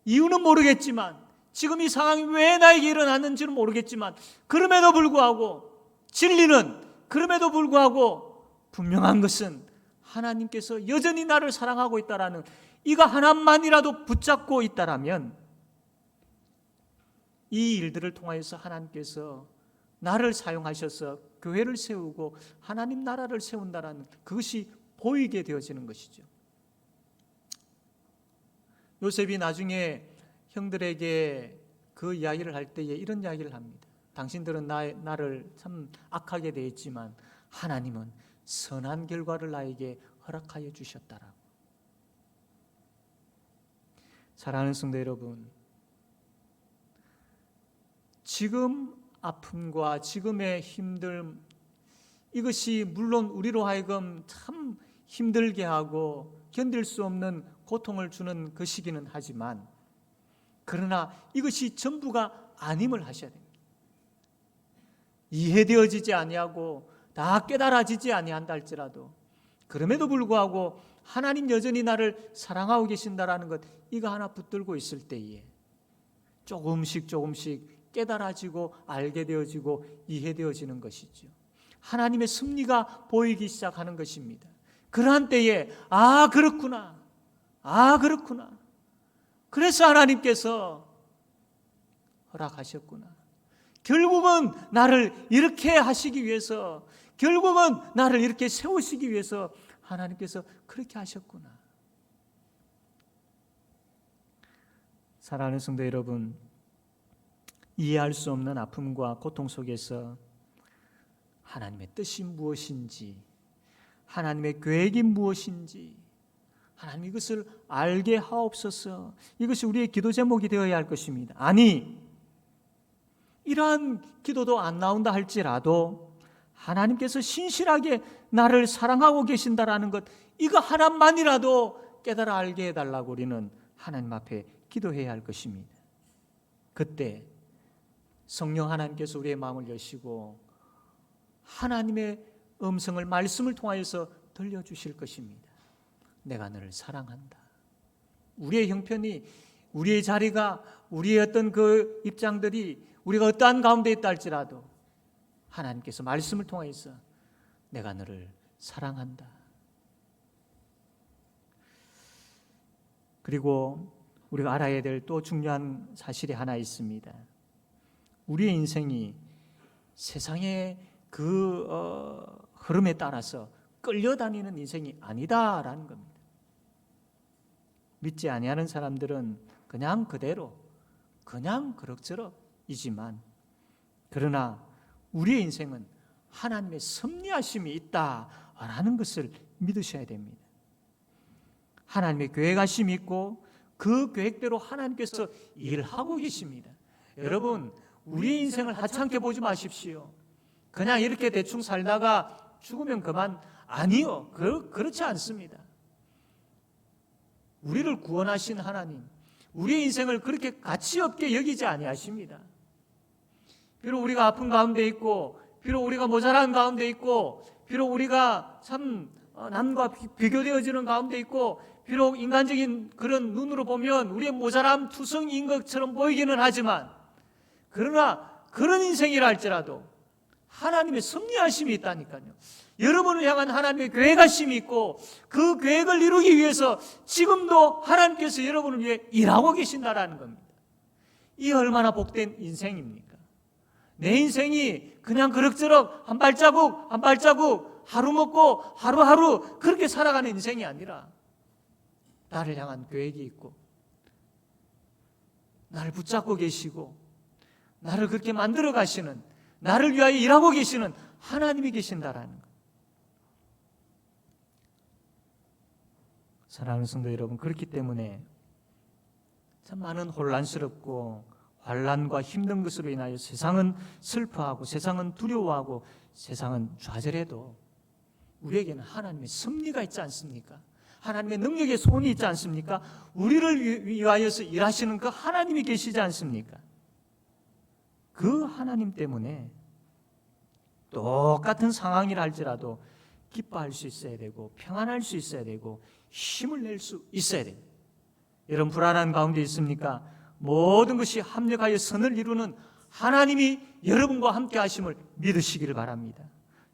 S1: 이유는 모르겠지만, 지금 이 상황이 왜 나에게 일어났는지는 모르겠지만, 그럼에도 불구하고 진리는, 그럼에도 불구하고 분명한 것은 하나님께서 여전히 나를 사랑하고 있다라는 이거 하나만이라도 붙잡고 있다라면, 이 일들을 통하여서 하나님께서 나를 사용하셔서 교회를 세우고 하나님 나라를 세운다라는 그것이 보이게 되어지는 것이죠. 요셉이 나중에 형들에게 그 이야기를 할 때에 이런 이야기를 합니다. 당신들은 나를 참 악하게 대했지만 하나님은 선한 결과를 나에게 허락하여 주셨다라고. 사랑하는 성도 여러분, 지금 아픔과 지금의 힘듦, 이것이 물론 우리로 하여금 참 힘들게 하고 견딜 수 없는 고통을 주는 그 시기는 하지만, 그러나 이것이 전부가 아님을 하셔야 됩니다. 이해되어지지 아니하고 다 깨달아지지 아니한다 할지라도 그럼에도 불구하고 하나님 여전히 나를 사랑하고 계신다라는 것, 이거 하나 붙들고 있을 때에 조금씩 깨달아지고 알게 되어지고 이해되어지는 것이죠. 하나님의 섭리가 보이기 시작하는 것입니다. 그러한 때에 그렇구나. 그래서 하나님께서 허락하셨구나. 결국은 나를 이렇게 하시기 위해서, 결국은 나를 이렇게 세우시기 위해서 하나님께서 그렇게 하셨구나. 사랑하는 성도 여러분, 이해할 수 없는 아픔과 고통 속에서 하나님의 뜻이 무엇인지, 하나님의 계획이 무엇인지 하나님 이것을 알게 하옵소서. 이것이 우리의 기도 제목이 되어야 할 것입니다. 아니, 이러한 기도도 안 나온다 할지라도 하나님께서 신실하게 나를 사랑하고 계신다라는 것, 이거 하나만이라도 깨달아 알게 해달라고 우리는 하나님 앞에 기도해야 할 것입니다. 그때 성령 하나님께서 우리의 마음을 여시고 하나님의 음성을 말씀을 통하여서 들려주실 것입니다. 내가 너를 사랑한다. 우리의 형편이, 우리의 자리가, 우리의 어떤 그 입장들이 우리가 어떠한 가운데 있다 할지라도 하나님께서 말씀을 통하여서 내가 너를 사랑한다. 그리고 우리가 알아야 될 또 중요한 사실이 하나 있습니다. 우리의 인생이 세상의 그 흐름에 따라서 끌려다니는 인생이 아니다라는 겁니다. 믿지 아니하는 사람들은 그냥 그대로, 그냥 그럭저럭이지만, 그러나 우리의 인생은 하나님의 섭리하심이 있다라는 것을 믿으셔야 됩니다. 하나님의 계획하심이 있고 그 계획대로 하나님께서 일하고 계십니다. 여러분, 우리의 인생을 하찮게 보지 마십시오. 그냥 이렇게 대충 살다가 죽으면 그만. 아니요, 그렇지 않습니다. 우리를 구원하신 하나님, 우리의 인생을 그렇게 가치 없게 여기지 아니하십니다. 비록 우리가 아픈 가운데 있고, 비록 우리가 모자란 가운데 있고, 비록 우리가 참 남과 비교되어지는 가운데 있고, 비록 인간적인 그런 눈으로 보면 우리의 모자람 투성이인 것처럼 보이기는 하지만, 그러나 그런 인생이라 할지라도 하나님의 섭리하심이 있다니까요. 여러분을 향한 하나님의 계획하심이 있고 그 계획을 이루기 위해서 지금도 하나님께서 여러분을 위해 일하고 계신다라는 겁니다. 이 얼마나 복된 인생입니까? 내 인생이 그냥 그럭저럭 한 발자국 하루 먹고 하루하루 그렇게 살아가는 인생이 아니라 나를 향한 계획이 있고 나를 붙잡고 계시고 나를 그렇게 만들어 가시는, 나를 위하여 일하고 계시는 하나님이 계신다라는 것. 사랑하는 성도 여러분, 그렇기 때문에 참 많은 혼란스럽고 환난과 힘든 것으로 인하여 세상은 슬퍼하고 세상은 두려워하고 세상은 좌절해도 우리에게는 하나님의 섭리가 있지 않습니까? 하나님의 능력의 손이 있지 않습니까? 우리를 위하여서 일하시는 그 하나님이 계시지 않습니까? 그 하나님 때문에 똑같은 상황이라 할지라도 기뻐할 수 있어야 되고 평안할 수 있어야 되고 힘을 낼 수 있어야 됩니다. 여러분, 불안한 가운데 있습니까? 모든 것이 합력하여 선을 이루는 하나님이 여러분과 함께 하심을 믿으시기를 바랍니다.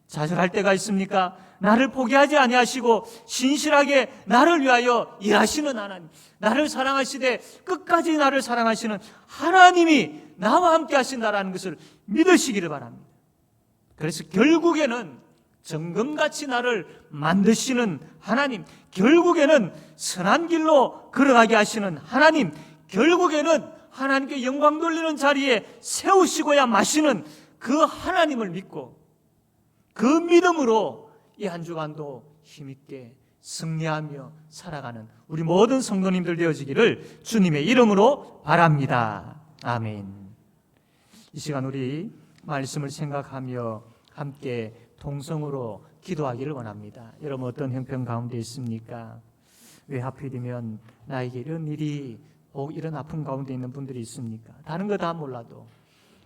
S1: 좌절할 때가 있습니까? 나를 포기하지 아니하시고 신실하게 나를 위하여 일하시는 하나님, 나를 사랑하시되 끝까지 나를 사랑하시는 하나님이 나와 함께 하신다라는 것을 믿으시기를 바랍니다. 그래서 결국에는 정금같이 나를 만드시는 하나님, 결국에는 선한 길로 걸어가게 하시는 하나님, 결국에는 하나님께 영광 돌리는 자리에 세우시고야 마시는 그 하나님을 믿고 그 믿음으로 이 한 주간도 힘있게 승리하며 살아가는 우리 모든 성도님들 되어지기를 주님의 이름으로 바랍니다. 아멘. 이 시간 우리 말씀을 생각하며 함께 동성으로 기도하기를 원합니다. 여러분 어떤 형편 가운데 있습니까? 왜 하필이면 나에게 이런 일이, 이런 아픔 가운데 있는 분들이 있습니까? 다른 거 다 몰라도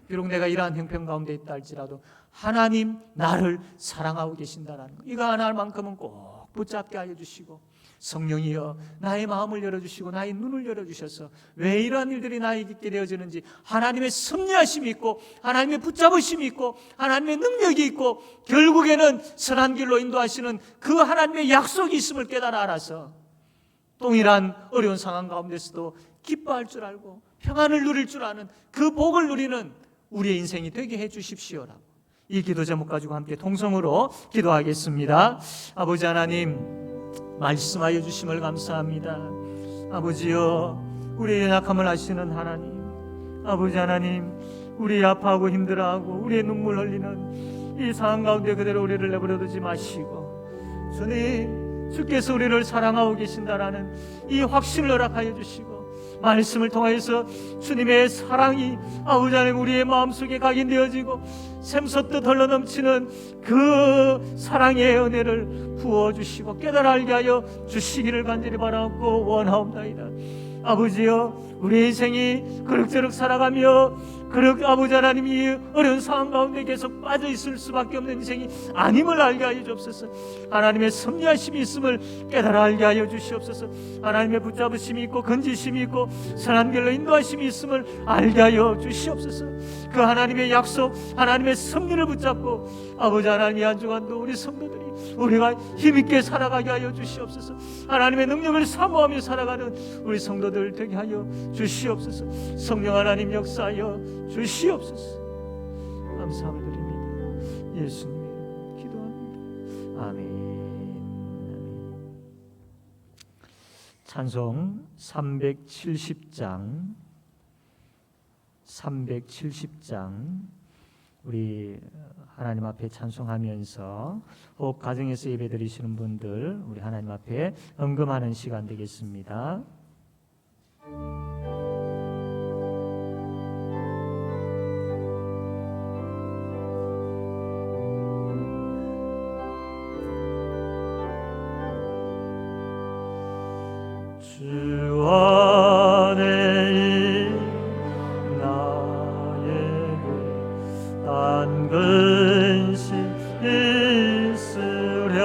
S1: 비록 내가 이러한 형편 가운데 있다 할지라도 하나님 나를 사랑하고 계신다는 거, 이거 하나만큼은 꼭 붙잡게 하여 주시고, 성령이여 나의 마음을 열어주시고 나의 눈을 열어주셔서 왜 이러한 일들이 나에게 있게 되어지는지 하나님의 섭리하심이 있고 하나님의 붙잡으심이 있고 하나님의 능력이 있고 결국에는 선한 길로 인도하시는 그 하나님의 약속이 있음을 깨달아 알아서 동일한 어려운 상황 가운데서도 기뻐할 줄 알고 평안을 누릴 줄 아는 그 복을 누리는 우리의 인생이 되게 해 주십시오라고 이 기도 제목 가지고 함께 통성으로 기도하겠습니다. 아버지 하나님, 말씀하여 주심을 감사합니다. 아버지여, 우리의 연약함을 아시는 하나님, 아버지 하나님, 우리 아파하고 힘들어하고 우리의 눈물 흘리는 이 상황 가운데 그대로 우리를 내버려 두지 마시고 주님, 주께서 우리를 사랑하고 계신다라는 이 확신을 허락하여 주시고 말씀을 통해서 주님의 사랑이 아버지 하나님 우리의 마음속에 각인되어지고 샘솟듯 흘러넘치는 그 사랑의 은혜를 부어주시고 깨달아 알게 하여 주시기를 간절히 바라고 원하옵나이다. 아버지여, 우리 인생이 그럭저럭 살아가며 아버지 하나님 이 어려운 상황 가운데 계속 빠져 있을 수밖에 없는 인생이 아님을 알게 하여 주옵소서. 하나님의 섭리하심이 있음을 깨달아 알게 하여 주시옵소서. 하나님의 붙잡으심이 있고 건지심이 있고 선한 길로 인도하심이 있음을 알게 하여 주시옵소서. 그 하나님의 약속, 하나님의 섭리를 붙잡고 아버지 하나님 이 한 주간도 우리 성도들이 우리가 힘있게 살아가게 하여 주시옵소서. 하나님의 능력을 사모하며 살아가는 우리 성도들 되게 하여 주시옵소서. 성령 하나님 역사하여 주시옵소서. 감사함을 드립니다. 예수님 기도합니다. 아멘. 찬송 370장 우리 하나님 앞에 찬송하면서 혹 가정에서 예배 드리시는 분들 우리 하나님 앞에 헌금하는 시간 되겠습니다. 주 안에 나에게 단 근심 있으랴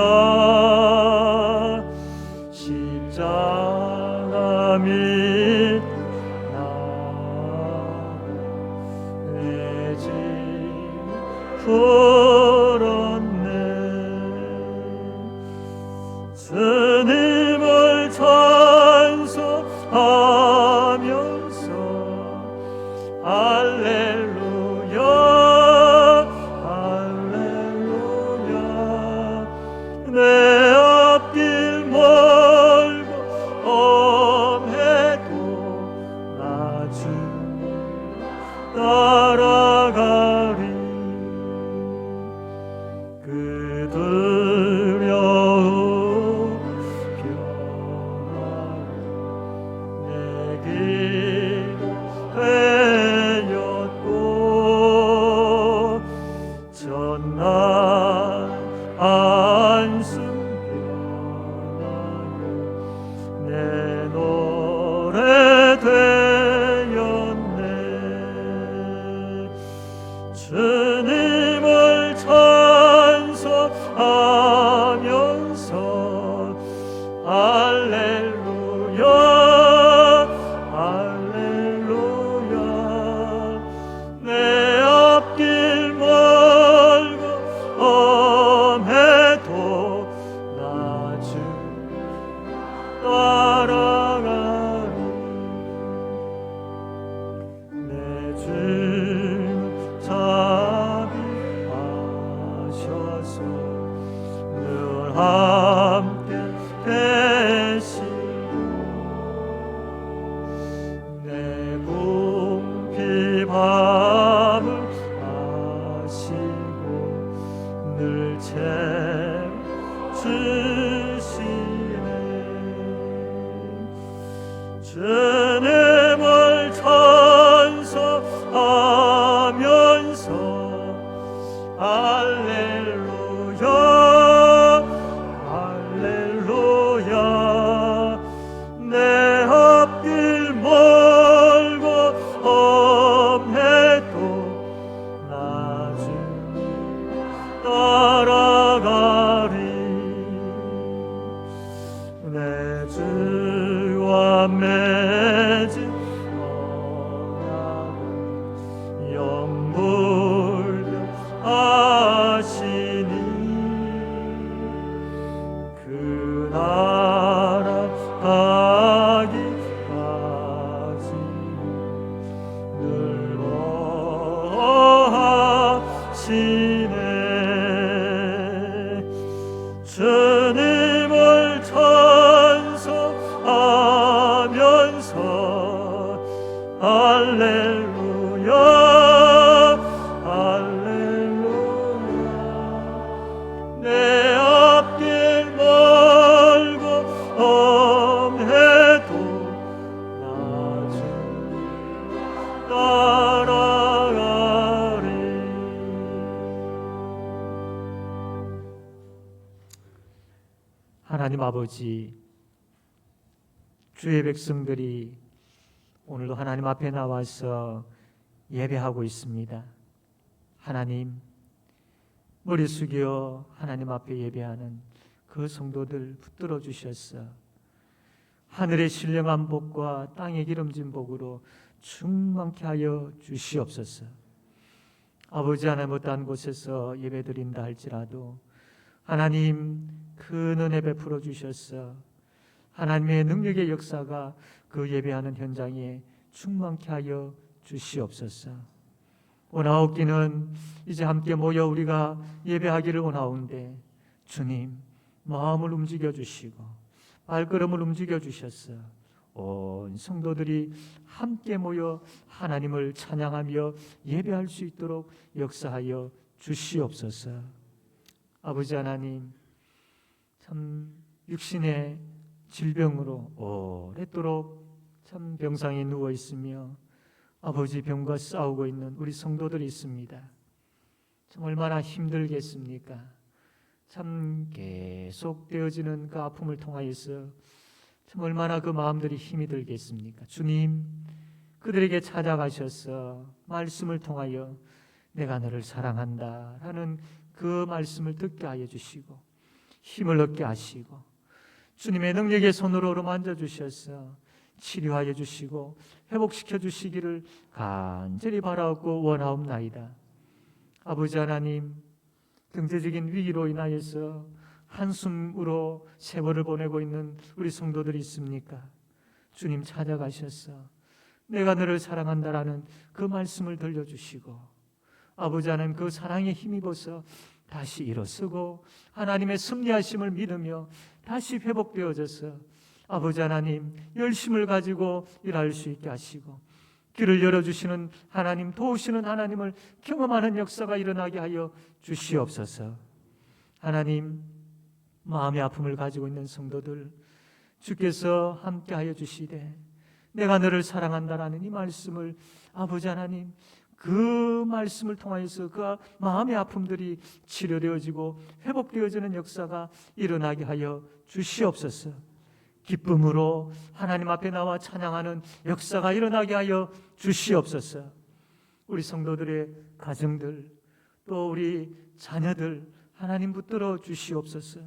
S1: 십자가 및 나의 짐 풀었네. 주님을 찬송하면서 할렐루야 할렐루야. 내 앞길 멀고 험해도 나 주 따라가리. 맺은 언약을 영물며 하시니 그 나라 가기까지 늘 거하시네. 주님을 찬송하면서 할렐루야 할렐루야. 내 앞길 멀고 험해도 나 주님 따라가리. 하나님 아버지, 주의 백성들이 오늘도 하나님 앞에 나와서 예배하고 있습니다. 하나님, 머리 숙여 하나님 앞에 예배하는 그 성도들 붙들어 주셨어. 하늘의 신령한 복과 땅의 기름진 복으로 충만케 하여 주시옵소서. 아버지 하나님, 어떠한 곳에서 예배드린다 할지라도 하나님 그 은혜 베풀어 주셨어. 하나님의 능력의 역사가 그 예배하는 현장에 충만케 하여 주시옵소서. 원하옵기는 이제 함께 모여 우리가 예배하기를 원하온데 주님 마음을 움직여 주시고 발걸음을 움직여 주셨어. 온 성도들이 함께 모여 하나님을 찬양하며 예배할 수 있도록 역사하여 주시옵소서. 아버지 하나님, 참 육신의 질병으로 오랫도록 참 병상에 누워 있으며 아버지 병과 싸우고 있는 우리 성도들이 있습니다. 참 얼마나 힘들겠습니까? 참 계속되어지는 그 아픔을 통하여서 참 얼마나 그 마음들이 힘이 들겠습니까? 주님, 그들에게 찾아가셔서 말씀을 통하여 내가 너를 사랑한다 라는 그 말씀을 듣게 하여 주시고 힘을 얻게 하시고 주님의 능력의 손으로 어루만져 주셔서 치료하여 주시고 회복시켜 주시기를 간절히 바라옵고 원하옵나이다. 아버지 하나님, 경제적인 위기로 인하여서 한숨으로 세월을 보내고 있는 우리 성도들이 있습니까? 주님 찾아가셔서 내가 너를 사랑한다라는 그 말씀을 들려주시고 아버지 하나님, 그 사랑에 힘입어서 다시 일어서고 하나님의 섭리하심을 믿으며 다시 회복되어져서 아버지 하나님 열심을 가지고 일할 수 있게 하시고 길을 열어주시는 하나님, 도우시는 하나님을 경험하는 역사가 일어나게 하여 주시옵소서. 하나님, 마음의 아픔을 가지고 있는 성도들 주께서 함께 하여 주시되 내가 너를 사랑한다라는 이 말씀을 아버지 하나님, 그 말씀을 통하여서 그 마음의 아픔들이 치료되어지고 회복되어지는 역사가 일어나게 하여 주시옵소서. 기쁨으로 하나님 앞에 나와 찬양하는 역사가 일어나게 하여 주시옵소서. 우리 성도들의 가정들 또 우리 자녀들 하나님 붙들어 주시옵소서.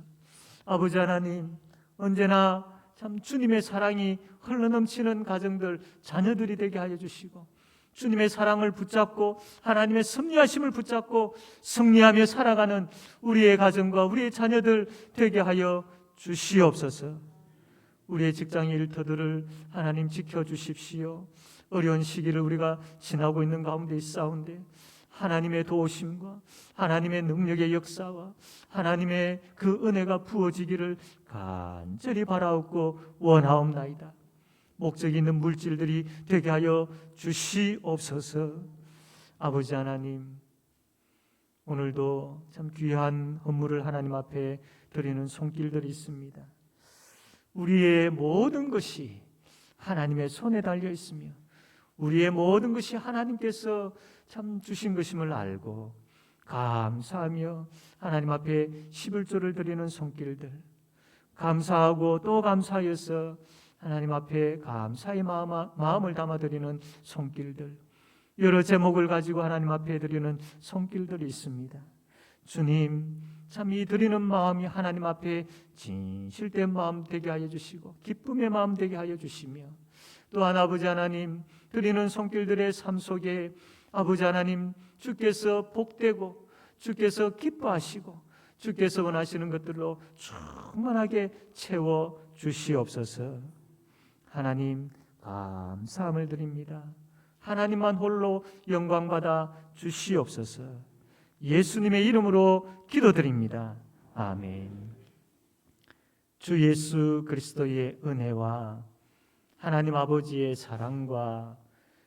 S1: 아버지 하나님, 언제나 참 주님의 사랑이 흘러넘치는 가정들 자녀들이 되게 하여 주시고 주님의 사랑을 붙잡고 하나님의 섭리하심을 붙잡고 승리하며 살아가는 우리의 가정과 우리의 자녀들 되게 하여 주시옵소서. 우리의 직장의 일터들을 하나님 지켜주십시오. 어려운 시기를 우리가 지나고 있는 가운데 있사온데 하나님의 도우심과 하나님의 능력의 역사와 하나님의 그 은혜가 부어지기를 간절히 바라옵고 원하옵나이다. 목적 있는 물질들이 되게 하여 주시옵소서. 아버지 하나님, 오늘도 참 귀한 헌물을 하나님 앞에 드리는 손길들이 있습니다. 우리의 모든 것이 하나님의 손에 달려 있으며 우리의 모든 것이 하나님께서 참 주신 것임을 알고 감사하며 하나님 앞에 11조를 드리는 손길들, 감사하고 또 감사하여서 하나님 앞에 감사의 마음을 담아드리는 손길들, 여러 제목을 가지고 하나님 앞에 드리는 손길들이 있습니다. 주님, 참 이 드리는 마음이 하나님 앞에 진실된 마음 되게 하여 주시고 기쁨의 마음 되게 하여 주시며 또한 아버지 하나님, 드리는 손길들의 삶 속에 아버지 하나님, 주께서 복되고 주께서 기뻐하시고 주께서 원하시는 것들로 충만하게 채워 주시옵소서. 하나님, 감사함을 드립니다. 하나님만 홀로 영광받아 주시옵소서. 예수님의 이름으로 기도드립니다. 아멘. 주 예수 그리스도의 은혜와 하나님 아버지의 사랑과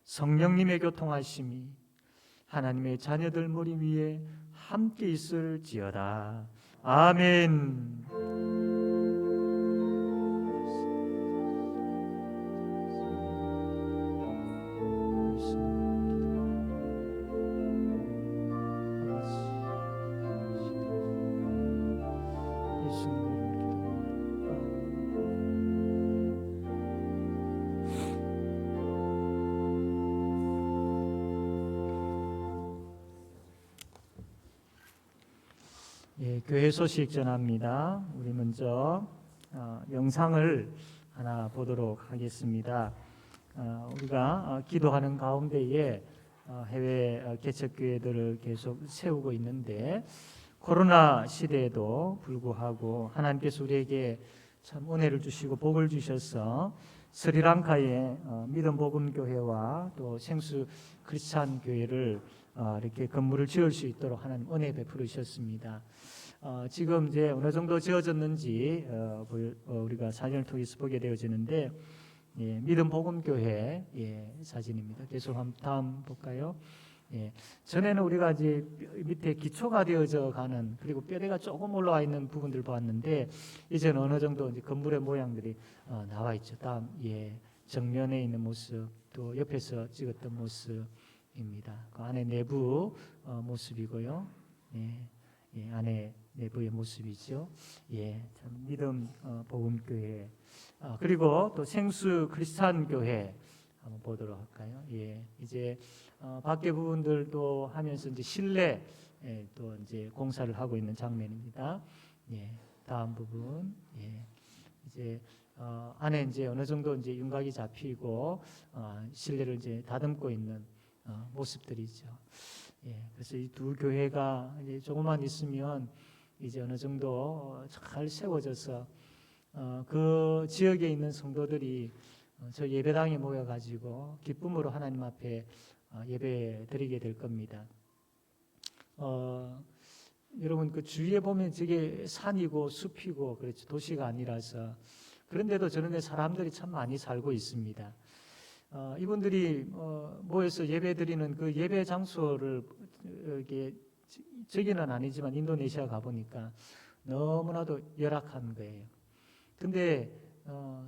S1: 성령님의 교통하심이 하나님의 자녀들 머리 위에 함께 있을지어다. 아멘. 예, 교회 소식 전합니다. 우리 먼저 영상을 하나 보도록 하겠습니다. 우리가 기도하는 가운데에 해외 개척교회들을 계속 세우고 있는데 코로나 시대에도 불구하고 하나님께서 우리에게 참 은혜를 주시고 복을 주셔서 스리랑카의 믿음 복음 교회와 또 생수 크리스찬 교회를 이렇게 건물을 지을 수 있도록 하나님 은혜 베풀으셨습니다. 지금 이제 어느 정도 지어졌는지 우리가 사진을 통해서 보게 되어지는데, 예, 믿음 복음 교회 사진입니다. 계속 다음 볼까요? 예, 전에는 우리가 이제 밑에 기초가 되어져 가는, 그리고 뼈대가 조금 올라와 있는 부분들 봤는데 이제는 어느 정도 이제 건물의 모양들이 나와 있죠. 다음, 정면에 있는 모습, 또 옆에서 찍었던 모습입니다. 그 안에 내부 모습이고요. 안에 내부의 모습이죠. 참 믿음 복음 교회. 그리고 또 생수 크리스찬 교회 한번 보도록 할까요? 이제 밖에 부분들도 하면서 이제 실내 또 이제 공사를 하고 있는 장면입니다. 다음 부분. 이제 안에 이제 어느 정도 이제 윤곽이 잡히고 실내를 이제 다듬고 있는 모습들이죠. 그래서 이 두 교회가 이제 조금만 있으면 이제 어느 정도 잘 세워져서 그 지역에 있는 성도들이 저 예배당에 모여가지고 기쁨으로 하나님 앞에 예배 드리게 될 겁니다. 여러분 그 주위에 보면 저게 산이고 숲이고 그렇죠. 도시가 아니라서. 그런데도 저런 데 사람들이 참 많이 살고 있습니다. 이분들이 모여서 예배 드리는 그 예배 장소를 이게 저기는 아니지만 인도네시아 가보니까 너무나도 열악한 거예요. 근데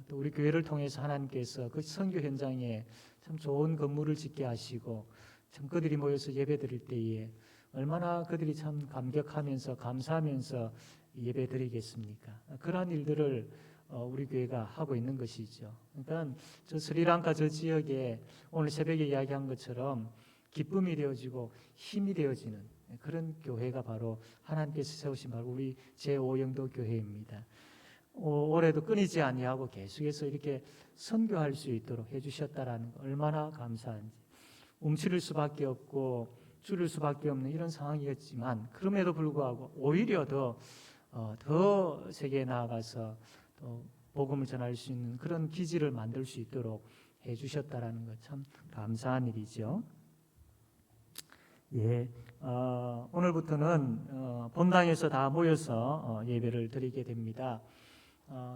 S1: 또 우리 교회를 통해서 하나님께서 그 선교 현장에 참 좋은 건물을 짓게 하시고 참 그들이 모여서 예배 드릴 때에 얼마나 그들이 참 감격하면서 감사하면서 예배 드리겠습니까? 그러한 일들을 우리 교회가 하고 있는 것이죠. 그러니까 저 스리랑카 저 지역에 오늘 새벽에 이야기한 것처럼 기쁨이 되어지고 힘이 되어지는 그런 교회가 바로 하나님께서 세우신 바로 우리 제5영도 교회입니다. 올해도 끊이지 아니하고 계속해서 이렇게 선교할 수 있도록 해주셨다라는 거 얼마나 감사한지. 움츠릴 수밖에 없고 줄일 수밖에 없는 이런 상황이었지만 그럼에도 불구하고 오히려 더 세계에 나아가서 또 복음을 전할 수 있는 그런 기지를 만들 수 있도록 해주셨다라는 것 참 감사한 일이죠. 오늘부터는 본당에서 다 모여서 예배를 드리게 됩니다.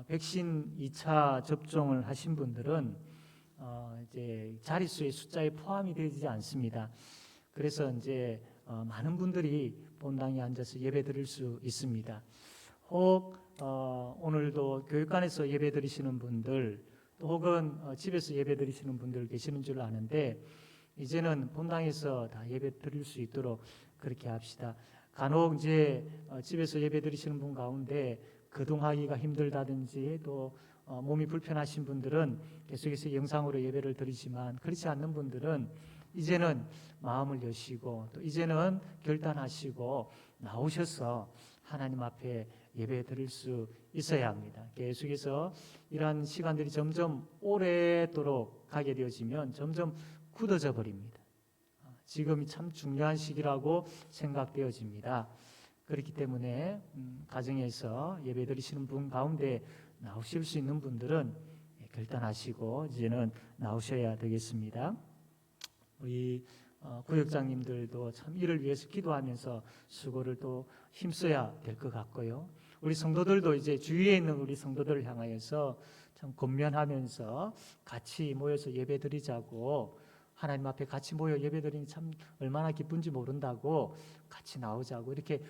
S1: 백신 2차 접종을 하신 분들은 이제 자릿수의 숫자에 포함이 되지 않습니다. 그래서 이제 많은 분들이 본당에 앉아서 예배 드릴 수 있습니다. 혹 오늘도 교육관에서 예배 드리시는 분들, 또 혹은 집에서 예배 드리시는 분들 계시는 줄 아는데 이제는 본당에서 다 예배 드릴 수 있도록 그렇게 합시다. 간혹 이제 집에서 예배 드리시는 분 가운데 거동하기가 힘들다든지 또 몸이 불편하신 분들은 계속해서 영상으로 예배를 드리지만 그렇지 않는 분들은 이제는 마음을 여시고 또 이제는 결단하시고 나오셔서 하나님 앞에 예배 드릴 수 있어야 합니다. 계속해서 이러한 시간들이 점점 오래도록 가게 되어지면 점점 굳어져 버립니다. 지금이 참 중요한 시기라고 생각되어집니다. 그렇기 때문에 가정에서 예배드리시는 분 가운데 나오실 수 있는 분들은 결단하시고 이제는 나오셔야 되겠습니다. 우리 구역장님들도 참 이를 위해서 기도하면서 수고를 또 힘써야 될 것 같고요. 우리 성도들도 이제 주위에 있는 우리 성도들을 향하여서 참 권면하면서 같이 모여서 예배드리자고, 하나님 앞에 같이 모여 예배드리니 참 얼마나 기쁜지 모른다고 같이 나오자고 이렇게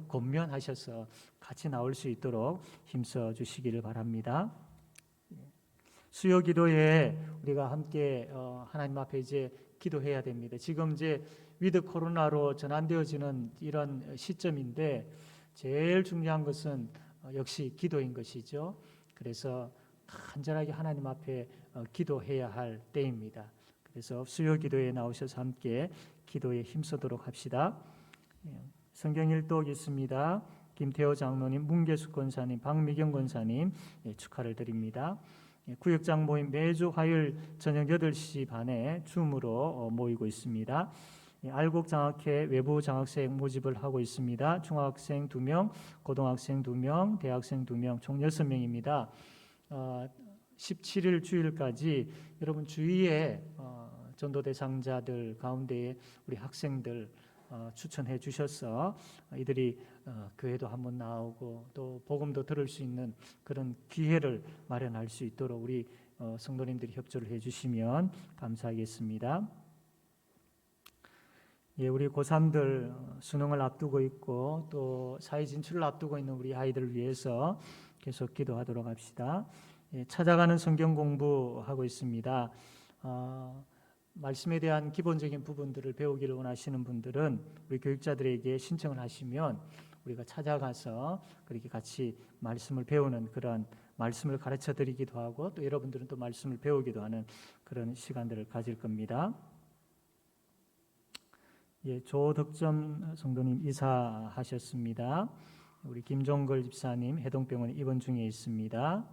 S1: 권면하셔서 같이 나올 수 있도록 힘써 주시기를 바랍니다. 수요 기도에 우리가 함께 하나님 앞에 이제 기도해야 됩니다. 지금 이제 위드 코로나로 전환되어지는 이런 시점인데 제일 중요한 것은 역시 기도인 것이죠. 그래서 간절하게 하나님 앞에 기도해야 할 때입니다. 그래서 수요 기도에 나오셔서 함께 기도에 힘쓰도록 합시다. 성경 일독 있습니다. 김태호 장로님, 문계숙 권사님, 박미경 권사님 축하를 드립니다. 구역장 모임 매주 화요일 저녁 8시 반에 줌으로 모이고 있습니다. 알곡 장학회 외부 장학생 모집을 하고 있습니다. 중학생 2명, 고등학생 2명, 대학생 2명, 총 6명입니다. 17일 주일까지 여러분 주위에 전도 대상자들 가운데 우리 학생들 추천해 주셔서 이들이 교회도 한번 나오고 또 복음도 들을 수 있는 그런 기회를 마련할 수 있도록 우리 성도님들이 협조를 해 주시면 감사하겠습니다. 예, 우리 고3들 수능을 앞두고 있고 또 사회 진출을 앞두고 있는 우리 아이들을 위해서 계속 기도하도록 합시다. 예, 찾아가는 성경 공부하고 있습니다. 말씀에 대한 기본적인 부분들을 배우기를 원하시는 분들은 우리 교육자들에게 신청을 하시면 우리가 찾아가서 그렇게 같이 말씀을 배우는 그런 말씀을 가르쳐 드리기도 하고 또 여러분들은 또 말씀을 배우기도 하는 그런 시간들을 가질 겁니다. 예, 조덕점 성도님 이사하셨습니다. 우리 김종걸 집사님 해동병원에 입원 중에 있습니다.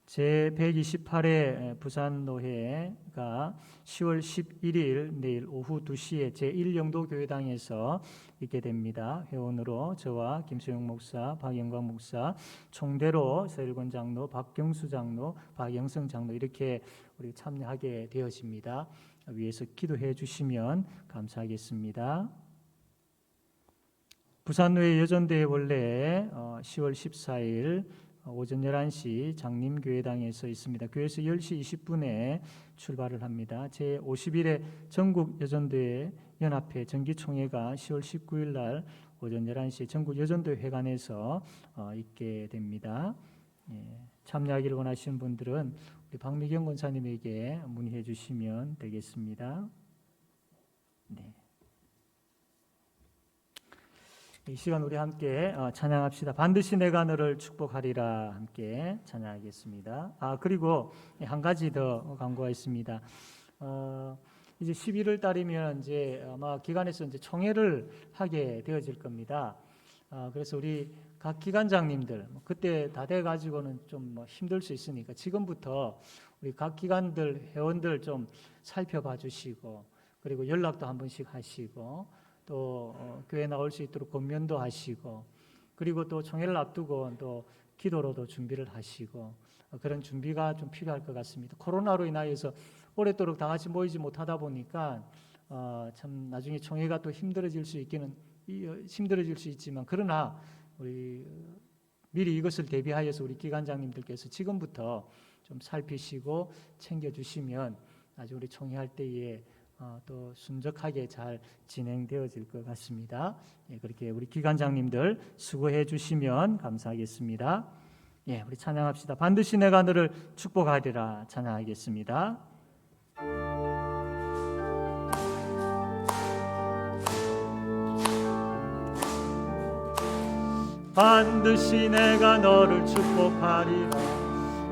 S1: 제128회 부산노회가 10월 11일 내일 오후 2시에 제1영도교회당에서 있게 됩니다. 회원으로 저와 김수영 목사, 박영광 목사, 총대로 서일권 장로, 박경수 장로, 박영성 장로 이렇게 우리 참여하게 되어집니다. 위에서 기도해 주시면 감사하겠습니다. 부산노회 여전대회 원래 10월 14일 오전 11시 장림교회당에서 있습니다. 교회에서 10시 20분에 출발을 합니다. 제51회 전국여전대회 연합회 정기총회가 10월 19일 날 오전 11시 전국여전대회 회관에서 있게 됩니다. 참여하기를 원하시는 분들은 우리 박미경 권사님에게 문의해 주시면 되겠습니다. 네. 이 시간 우리 함께 찬양합시다. 반드시 내가 너를 축복하리라 함께 찬양하겠습니다. 그리고 한 가지 더 광고가 있습니다. 이제 11월 달이면 이제 아마 기관에서 이제 총회를 하게 되어질 겁니다. 그래서 우리 각 기관장님들 그때 다 돼 가지고는 좀 힘들 수 있으니까 지금부터 우리 각 기관들 회원들 좀 살펴봐 주시고 그리고 연락도 한 번씩 하시고 또 교회 나올 수 있도록 권면도 하시고 그리고 또 총회를 앞두고 또 기도로도 준비를 하시고 그런 준비가 좀 필요할 것 같습니다. 코로나로 인하여서 오랫도록 다 같이 모이지 못하다 보니까 참 나중에 총회가 또 힘들어질 수 있지만 그러나 우리 미리 이것을 대비하여서 우리 기관장님들께서 지금부터 좀 살피시고 챙겨주시면 나중에 우리 총회할 때에 또 순적하게 잘 진행되어질 것 같습니다. 예, 그렇게 우리 기관장님들 수고해 주시면 감사하겠습니다. 예, 우리 찬양합시다. 반드시 내가 너를 축복하리라 찬양하겠습니다. 반드시 내가 너를 축복하리라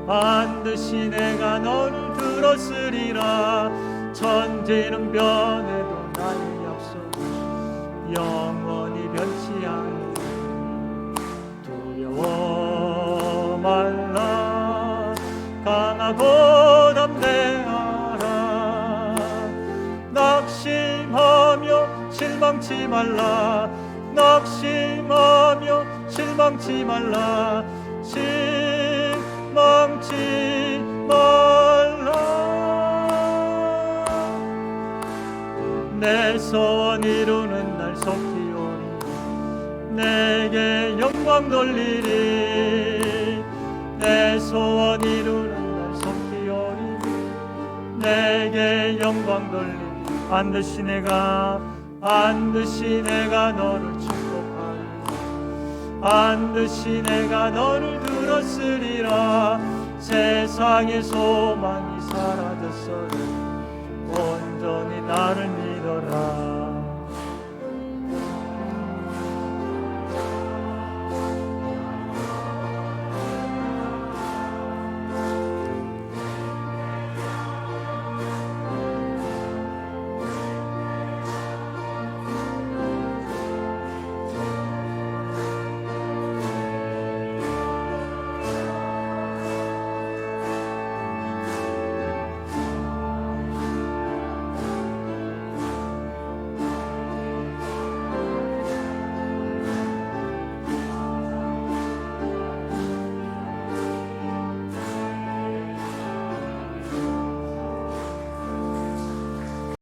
S1: 반드시 내가 너를 들었으리라 천지는 변해도 나의 약속 영원히 변치 않으리 두려워 말라 강하고 실망치 말라. 낙심하며 실망치 말라. 실망치 말라. 내 소원 이루는 날 속히 오니 내게 영광 돌리리. 내 소원 이루는 날 속히 오니 내게 영광 돌리리. 반드시 내가 너를 축복하리. 반드시 내가 너를 들었으리라. 세상의 소망이 사라졌어도 온전히 나를 믿어라.